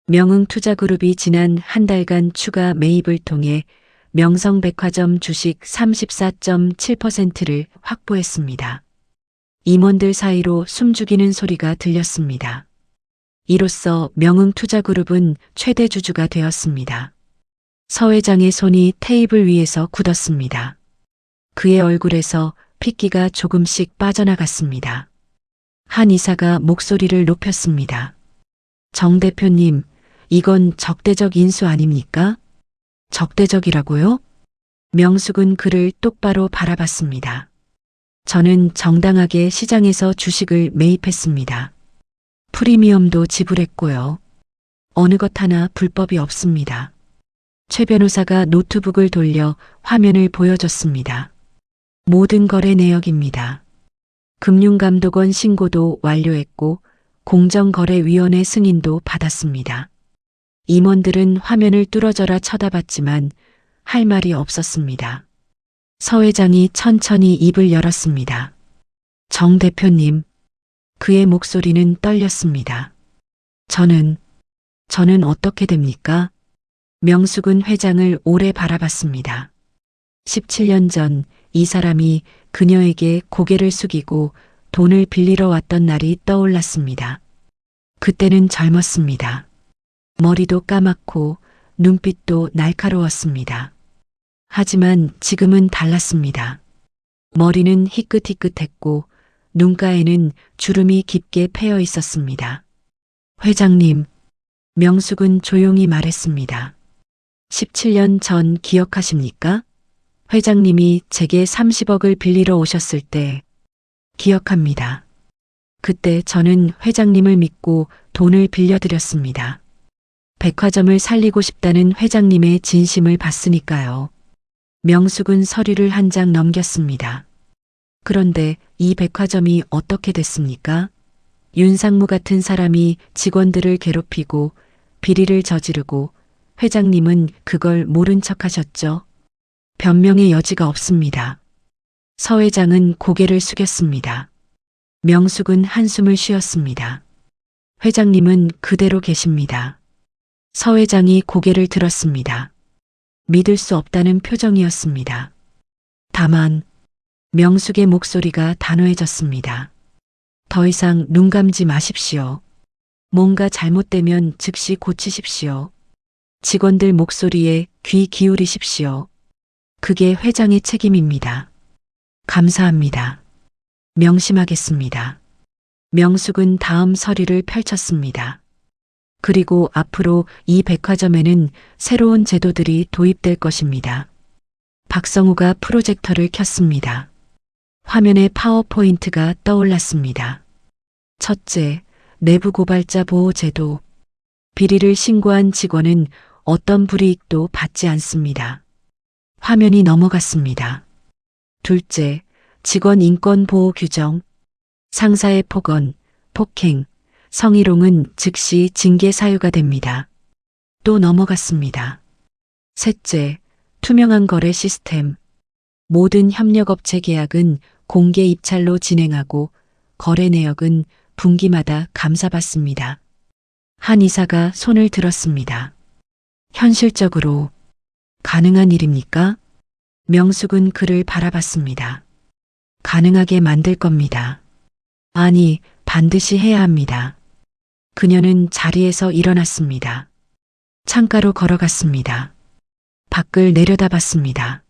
명흥투자그룹이 지난 한 달간 추가 매입을 통해 명성백화점 주식 34.7%를 확보했습니다. 임원들 사이로 숨죽이는 소리가 들렸습니다. 이로써 명흥투자그룹은 최대 주주가 되었습니다. 서 회장의 손이 테이블 위에서 굳었습니다. 그의 얼굴에서 핏기가 조금씩 빠져나갔습니다. 한 이사가 목소리를 높였습니다. 정 대표님, 이건 적대적 인수 아닙니까? 적대적이라고요? 명숙은 그를 똑바로 바라봤습니다. 저는 정당하게 시장에서 주식을 매입했습니다. 프리미엄도 지불했고요. 어느 것 하나 불법이 없습니다. 최 변호사가 노트북을 돌려 화면을 보여줬습니다. 모든 거래 내역입니다. 금융감독원 신고도 완료했고 공정거래위원회 승인도 받았습니다. 임원들은 화면을 뚫어져라 쳐다봤지만 할 말이 없었습니다. 서 회장이 천천히 입을 열었습니다. 정 대표님, 그의 목소리는 떨렸습니다. 저는 어떻게 됩니까? 명숙은 회장을 오래 바라봤습니다. 17년 전 이 사람이 그녀에게 고개를 숙이고 돈을 빌리러 왔던 날이 떠올랐습니다. 그때는 젊었습니다. 머리도 까맣고 눈빛도 날카로웠습니다. 하지만 지금은 달랐습니다. 머리는 희끗희끗했고 눈가에는 주름이 깊게 패여 있었습니다. 회장님, 명숙은 조용히 말했습니다. 17년 전 기억하십니까? 회장님이 제게 30억을 빌리러 오셨을 때 기억합니다. 그때 저는 회장님을 믿고 돈을 빌려드렸습니다. 백화점을 살리고 싶다는 회장님의 진심을 봤으니까요. 명숙은 서류를 한 장 넘겼습니다. 그런데 이 백화점이 어떻게 됐습니까? 윤상무 같은 사람이 직원들을 괴롭히고 비리를 저지르고 회장님은 그걸 모른 척 하셨죠. 변명의 여지가 없습니다. 서 회장은 고개를 숙였습니다. 명숙은 한숨을 쉬었습니다. 회장님은 그대로 계십니다. 서 회장이 고개를 들었습니다. 믿을 수 없다는 표정이었습니다. 다만 명숙의 목소리가 단호해졌습니다. 더 이상 눈 감지 마십시오. 뭔가 잘못되면 즉시 고치십시오. 직원들 목소리에 귀 기울이십시오. 그게 회장의 책임입니다. 감사합니다. 명심하겠습니다. 명숙은 다음 서류를 펼쳤습니다. 그리고 앞으로 이 백화점에는 새로운 제도들이 도입될 것입니다. 박성우가 프로젝터를 켰습니다. 화면에 파워포인트가 떠올랐습니다. 첫째, 내부 고발자 보호 제도. 비리를 신고한 직원은 어떤 불이익도 받지 않습니다. 화면이 넘어갔습니다. 둘째, 직원 인권 보호 규정. 상사의 폭언, 폭행, 성희롱은 즉시 징계 사유가 됩니다. 또 넘어갔습니다. 셋째, 투명한 거래 시스템. 모든 협력업체 계약은 공개 입찰로 진행하고 거래 내역은 분기마다 감사받습니다. 한 이사가 손을 들었습니다. 현실적으로 가능한 일입니까? 명숙은 그를 바라봤습니다. 가능하게 만들 겁니다. 아니, 반드시 해야 합니다. 그녀는 자리에서 일어났습니다. 창가로 걸어갔습니다. 밖을 내려다봤습니다.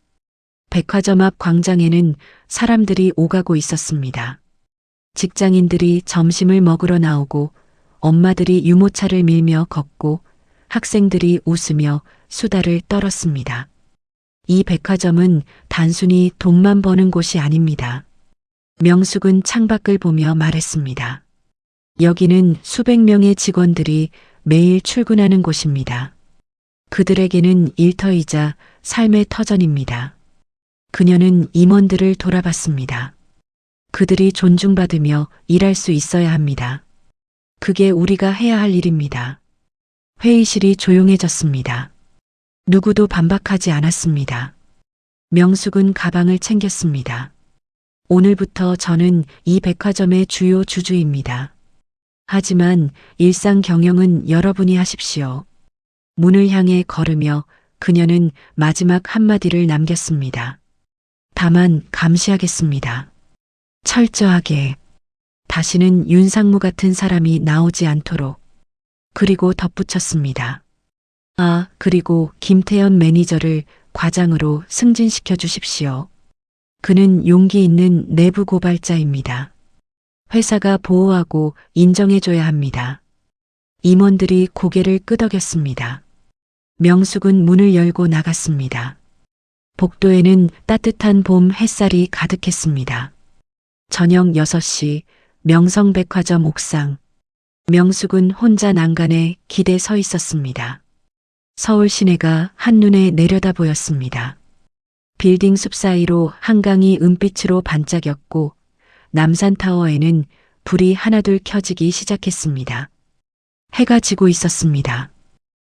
백화점 앞 광장에는 사람들이 오가고 있었습니다. 직장인들이 점심을 먹으러 나오고 엄마들이 유모차를 밀며 걷고 학생들이 웃으며 수다를 떨었습니다. 이 백화점은 단순히 돈만 버는 곳이 아닙니다. 명숙은 창밖을 보며 말했습니다. 여기는 수백 명의 직원들이 매일 출근하는 곳입니다. 그들에게는 일터이자 삶의 터전입니다. 그녀는 임원들을 돌아봤습니다. 그들이 존중받으며 일할 수 있어야 합니다. 그게 우리가 해야 할 일입니다. 회의실이 조용해졌습니다. 누구도 반박하지 않았습니다. 명숙은 가방을 챙겼습니다. 오늘부터 저는 이 백화점의 주요 주주입니다. 하지만 일상 경영은 여러분이 하십시오. 문을 향해 걸으며 그녀는 마지막 한마디를 남겼습니다. 다만 감시하겠습니다. 철저하게. 다시는 윤상무 같은 사람이 나오지 않도록. 그리고 덧붙였습니다. 아, 그리고 김태현 매니저를 과장으로 승진시켜 주십시오. 그는 용기 있는 내부 고발자입니다. 회사가 보호하고 인정해줘야 합니다. 임원들이 고개를 끄덕였습니다. 명숙은 문을 열고 나갔습니다. 복도에는 따뜻한 봄 햇살이 가득했습니다. 저녁 6시 명성백화점 옥상. 명숙은 혼자 난간에 기대 서 있었습니다. 서울 시내가 한눈에 내려다 보였습니다. 빌딩 숲 사이로 한강이 은빛으로 반짝였고 남산타워에는 불이 하나둘 켜지기 시작했습니다. 해가 지고 있었습니다.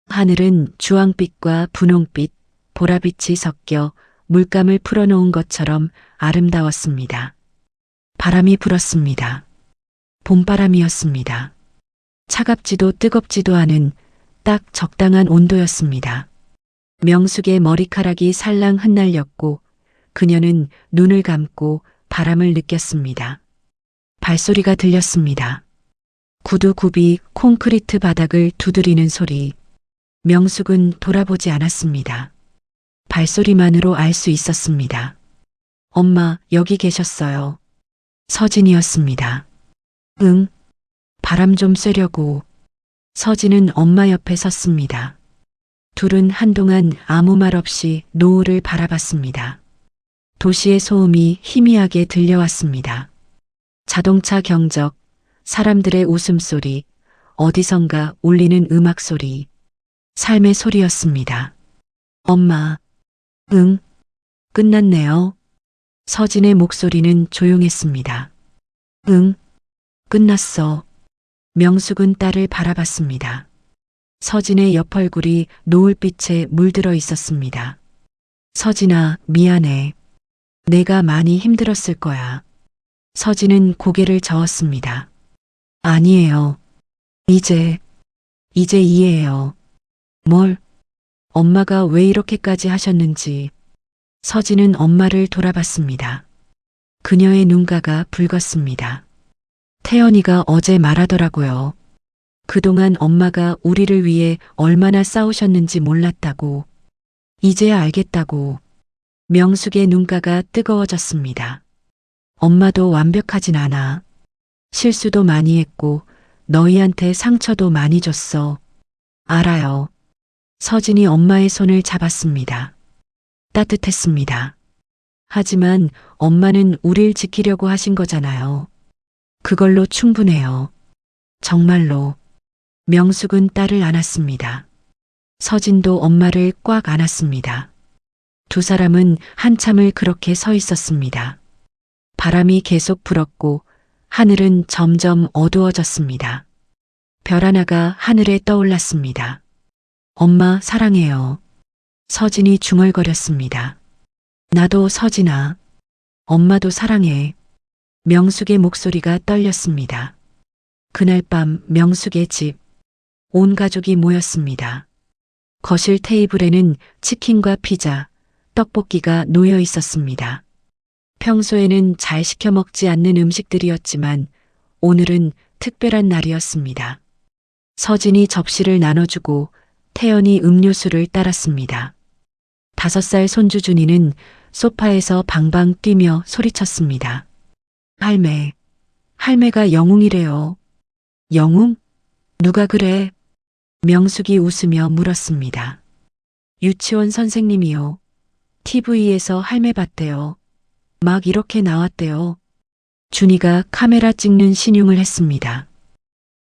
하늘은 주황빛과 분홍빛, 보라빛이 섞여 물감을 풀어놓은 것처럼 아름다웠습니다. 바람이 불었습니다. 봄바람이었습니다. 차갑지도 뜨겁지도 않은 딱 적당한 온도였습니다. 명숙의 머리카락이 살랑 흩날렸고 그녀는 눈을 감고 바람을 느꼈습니다. 발소리가 들렸습니다. 구두굽이 콘크리트 바닥을 두드리는 소리. 명숙은 돌아보지 않았습니다. 발소리만으로 알 수 있었습니다. 엄마, 여기 계셨어요. 서진이었습니다. 응. 바람 좀 쐬려고. 서진은 엄마 옆에 섰습니다. 둘은 한동안 아무 말 없이 노을을 바라봤습니다. 도시의 소음이 희미하게 들려왔습니다. 자동차 경적, 사람들의 웃음소리, 어디선가 울리는 음악 소리. 삶의 소리였습니다. 엄마, 응, 끝났네요. 서진의 목소리는 조용했습니다. 응, 끝났어. 명숙은 딸을 바라봤습니다. 서진의 옆 얼굴이 노을빛에 물들어 있었습니다. 서진아, 미안해. 내가 많이 힘들었을 거야. 서진은 고개를 저었습니다. 아니에요. 이제 이해해요. 뭘? 엄마가 왜 이렇게까지 하셨는지. 서진은 엄마를 돌아봤습니다. 그녀의 눈가가 붉었습니다. 태연이가 어제 말하더라고요. 그동안 엄마가 우리를 위해 얼마나 싸우셨는지 몰랐다고. 이제야 알겠다고. 명숙의 눈가가 뜨거워졌습니다. 엄마도 완벽하진 않아. 실수도 많이 했고 너희한테 상처도 많이 줬어. 알아요. 서진이 엄마의 손을 잡았습니다. 따뜻했습니다. 하지만 엄마는 우릴 지키려고 하신 거잖아요. 그걸로 충분해요. 정말로. 명숙은 딸을 안았습니다. 서진도 엄마를 꽉 안았습니다. 두 사람은 한참을 그렇게 서 있었습니다. 바람이 계속 불었고 하늘은 점점 어두워졌습니다. 별 하나가 하늘에 떠올랐습니다. 엄마 사랑해요. 서진이 중얼거렸습니다. 나도 서진아. 엄마도 사랑해. 명숙의 목소리가 떨렸습니다. 그날 밤 명숙의 집. 온 가족이 모였습니다. 거실 테이블에는 치킨과 피자, 떡볶이가 놓여 있었습니다. 평소에는 잘 시켜 먹지 않는 음식들이었지만 오늘은 특별한 날이었습니다. 서진이 접시를 나눠주고 태연이 음료수를 따랐습니다. 5살 손주 준이는 소파에서 방방 뛰며 소리쳤습니다. 할매가 영웅이래요. 영웅? 누가 그래? 명숙이 웃으며 물었습니다. 유치원 선생님이요. TV에서 할매 봤대요. 막 이렇게 나왔대요. 준이가 카메라 찍는 신용을 했습니다.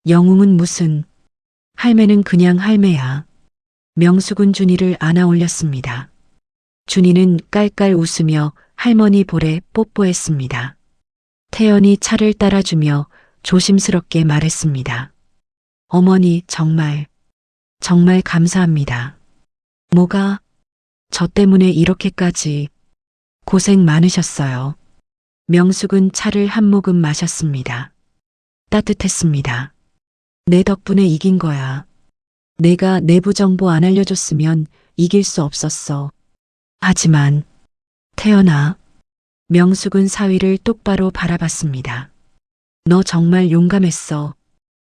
영웅은 무슨, 할매는 그냥 할매야. 명숙은 준이를 안아 올렸습니다. 준이는 깔깔 웃으며 할머니 볼에 뽀뽀했습니다. 태연이 차를 따라주며 조심스럽게 말했습니다. 어머니 정말 감사합니다. 뭐가? 저 때문에 이렇게까지 고생 많으셨어요. 명숙은 차를 한 모금 마셨습니다. 따뜻했습니다. 내 덕분에 이긴 거야. 내가 내부 정보 안 알려줬으면 이길 수 없었어. 하지만 태연아. 명숙은 사위를 똑바로 바라봤습니다. 너 정말 용감했어.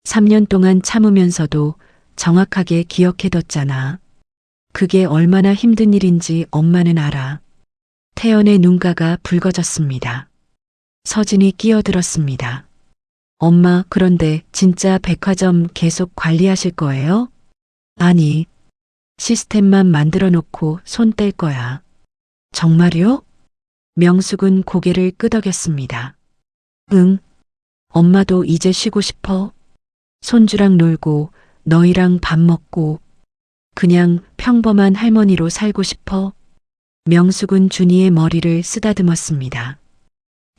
3년 동안 참으면서도 정확하게 기억해뒀잖아. 그게 얼마나 힘든 일인지 엄마는 알아. 태연의 눈가가 붉어졌습니다. 서진이 끼어들었습니다. 엄마, 그런데 진짜 백화점 계속 관리하실 거예요? 아니, 시스템만 만들어 놓고 손 뗄 거야. 정말요? 명숙은 고개를 끄덕였습니다. 응. 엄마도 이제 쉬고 싶어. 손주랑 놀고 너희랑 밥 먹고 그냥 평범한 할머니로 살고 싶어. 명숙은 준이의 머리를 쓰다듬었습니다.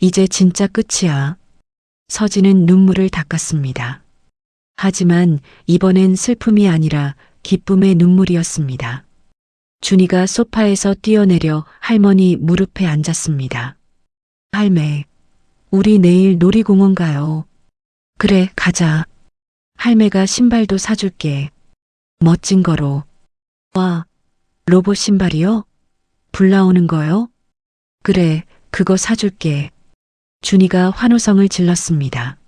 이제 진짜 끝이야. 서진은 눈물을 닦았습니다. 하지만 이번엔 슬픔이 아니라 기쁨의 눈물이었습니다. 준이가 소파에서 뛰어내려 할머니 무릎에 앉았습니다. 할매, 우리 내일 놀이공원 가요. 그래, 가자. 할매가 신발도 사줄게. 멋진 거로. 와, 로봇 신발이요? 불 나오는 거요? 그래, 그거 사줄게. 준이가 환호성을 질렀습니다.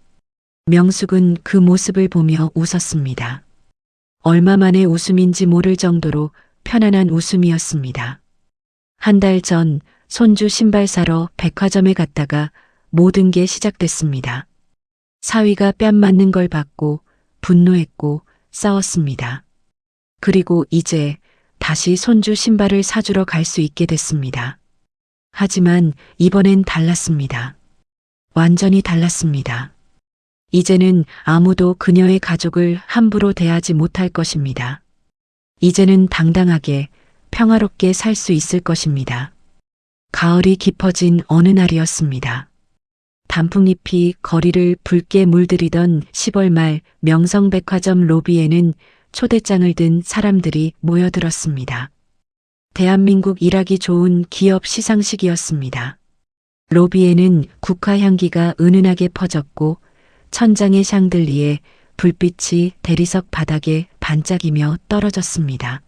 명숙은 그 모습을 보며 웃었습니다. 얼마 만의 웃음인지 모를 정도로 편안한 웃음이었습니다. 한 달 전 손주 신발 사러 백화점에 갔다가 모든 게 시작됐습니다. 사위가 뺨 맞는 걸 받고 분노했고 싸웠습니다. 그리고 이제 다시 손주 신발을 사주러 갈 수 있게 됐습니다. 하지만 이번엔 달랐습니다. 완전히 달랐습니다. 이제는 아무도 그녀의 가족을 함부로 대하지 못할 것입니다. 이제는 당당하게 평화롭게 살 수 있을 것입니다. 가을이 깊어진 어느 날이었습니다. 단풍잎이 거리를 붉게 물들이던 10월 말 명성백화점 로비에는 초대장을 든 사람들이 모여들었습니다. 대한민국 일하기 좋은 기업 시상식이었습니다. 로비에는 국화 향기가 은은하게 퍼졌고 천장의 샹들리에 불빛이 대리석 바닥에 반짝이며 떨어졌습니다.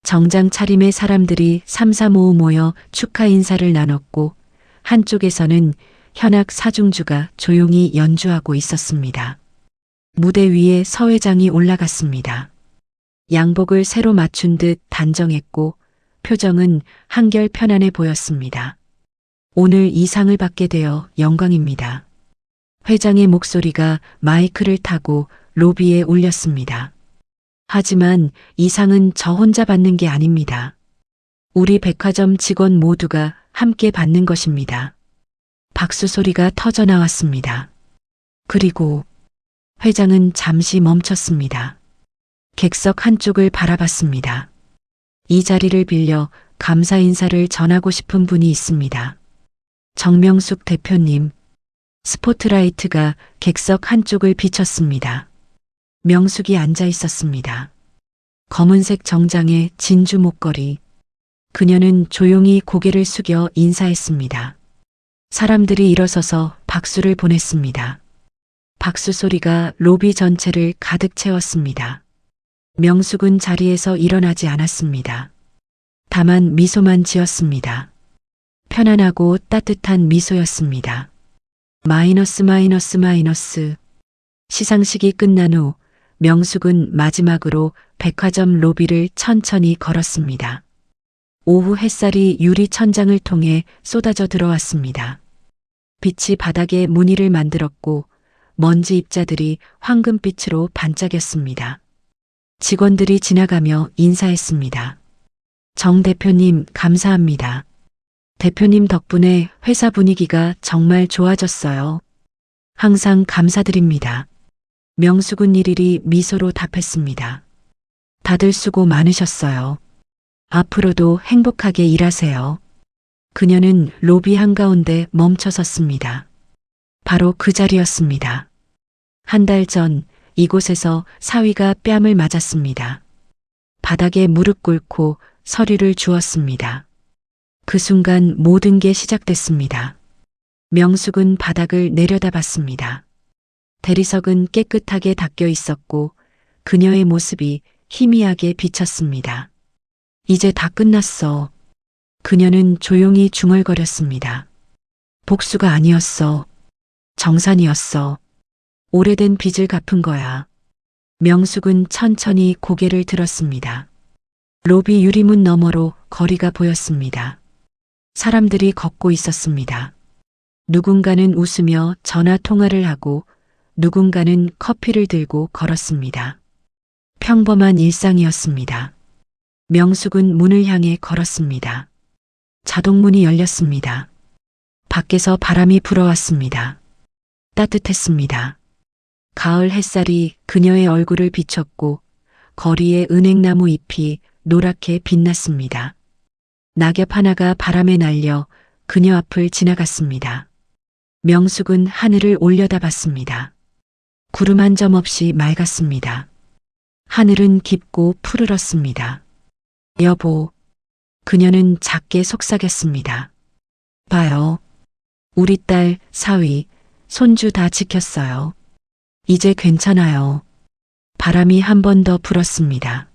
정장 차림의 사람들이 삼삼오오 모여 축하 인사를 나눴고 한쪽에서는 현악 사중주가 조용히 연주하고 있었습니다. 무대 위에 서 회장이 올라갔습니다. 양복을 새로 맞춘 듯 단정했고 표정은 한결 편안해 보였습니다. 오늘 이 상을 받게 되어 영광입니다. 회장의 목소리가 마이크를 타고 로비에 울렸습니다. 하지만 이 상은 저 혼자 받는 게 아닙니다. 우리 백화점 직원 모두가 함께 받는 것입니다. 박수 소리가 터져 나왔습니다. 그리고 회장은 잠시 멈췄습니다. 객석 한쪽을 바라봤습니다. 이 자리를 빌려 감사 인사를 전하고 싶은 분이 있습니다. 정명숙 대표님. 스포트라이트가 객석 한쪽을 비췄습니다. 명숙이 앉아 있었습니다. 검은색 정장에 진주 목걸이. 그녀는 조용히 고개를 숙여 인사했습니다. 사람들이 일어서서 박수를 보냈습니다. 박수 소리가 로비 전체를 가득 채웠습니다. 명숙은 자리에서 일어나지 않았습니다. 다만 미소만 지었습니다. 편안하고 따뜻한 미소였습니다. 마이너스. 시상식이 끝난 후 명숙은 마지막으로 백화점 로비를 천천히 걸었습니다. 오후 햇살이 유리 천장을 통해 쏟아져 들어왔습니다. 빛이 바닥에 무늬를 만들었고 먼지 입자들이 황금빛으로 반짝였습니다. 직원들이 지나가며 인사했습니다. 정 대표님 감사합니다. 대표님 덕분에 회사 분위기가 정말 좋아졌어요. 항상 감사드립니다. 명숙은 일일이 미소로 답했습니다. 다들 수고 많으셨어요. 앞으로도 행복하게 일하세요. 그녀는 로비 한가운데 멈춰 섰습니다. 바로 그 자리였습니다. 한 달 전 이곳에서 사위가 뺨을 맞았습니다. 바닥에 무릎 꿇고 서류를 주었습니다. 그 순간 모든 게 시작됐습니다. 명숙은 바닥을 내려다봤습니다. 대리석은 깨끗하게 닦여 있었고 그녀의 모습이 희미하게 비쳤습니다. 이제 다 끝났어. 그녀는 조용히 중얼거렸습니다. 복수가 아니었어. 정산이었어. 오래된 빚을 갚은 거야. 명숙은 천천히 고개를 들었습니다. 로비 유리문 너머로 거리가 보였습니다. 사람들이 걷고 있었습니다. 누군가는 웃으며 전화 통화를 하고 누군가는 커피를 들고 걸었습니다. 평범한 일상이었습니다. 명숙은 문을 향해 걸었습니다. 자동문이 열렸습니다. 밖에서 바람이 불어왔습니다. 따뜻했습니다. 가을 햇살이 그녀의 얼굴을 비췄고 거리의 은행나무 잎이 노랗게 빛났습니다. 낙엽 하나가 바람에 날려 그녀 앞을 지나갔습니다. 명숙은 하늘을 올려다봤습니다. 구름 한 점 없이 맑았습니다. 하늘은 깊고 푸르렀습니다. 여보, 그녀는 작게 속삭였습니다. 봐요. 우리 딸, 사위, 손주 다 지켰어요. 이제 괜찮아요. 바람이 한 번 더 불었습니다.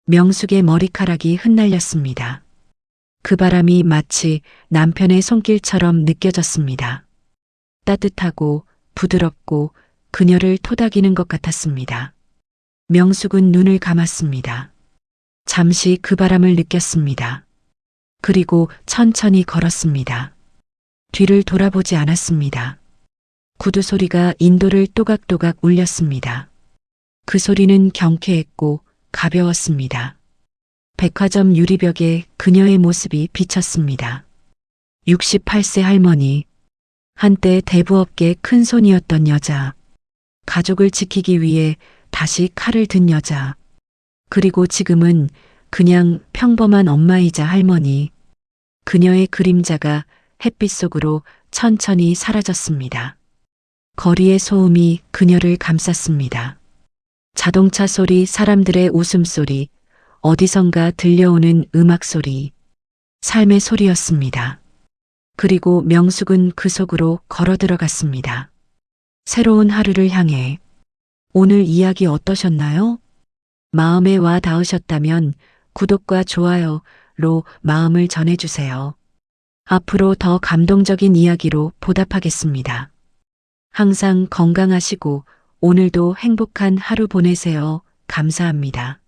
명숙의 머리카락이 흩날렸습니다. 그 바람이 마치 남편의 손길처럼 느껴졌습니다. 따뜻하고 부드럽고 그녀를 토닥이는 것 같았습니다. 명숙은 눈을 감았습니다. 잠시 그 바람을 느꼈습니다. 그리고 천천히 걸었습니다. 뒤를 돌아보지 않았습니다. 구두 소리가 인도를 또각또각 울렸습니다. 그 소리는 경쾌했고 가벼웠습니다. 백화점 유리벽에 그녀의 모습이 비쳤습니다. 68세 할머니. 한때 대부업계 큰손이었던 여자. 가족을 지키기 위해 다시 칼을 든 여자. 그리고 지금은 그냥 평범한 엄마이자 할머니. 그녀의 그림자가 햇빛 속으로 천천히 사라졌습니다. 거리의 소음이 그녀를 감쌌습니다. 자동차 소리, 사람들의 웃음소리, 어디선가 들려오는 음악 소리, 삶의 소리였습니다. 그리고 명숙은 그 속으로 걸어 들어갔습니다. 새로운 하루를 향해. 오늘 이야기 어떠셨나요? 마음에 와 닿으셨다면 구독과 좋아요로 마음을 전해주세요. 앞으로 더 감동적인 이야기로 보답하겠습니다. 항상 건강하시고 오늘도 행복한 하루 보내세요. 감사합니다.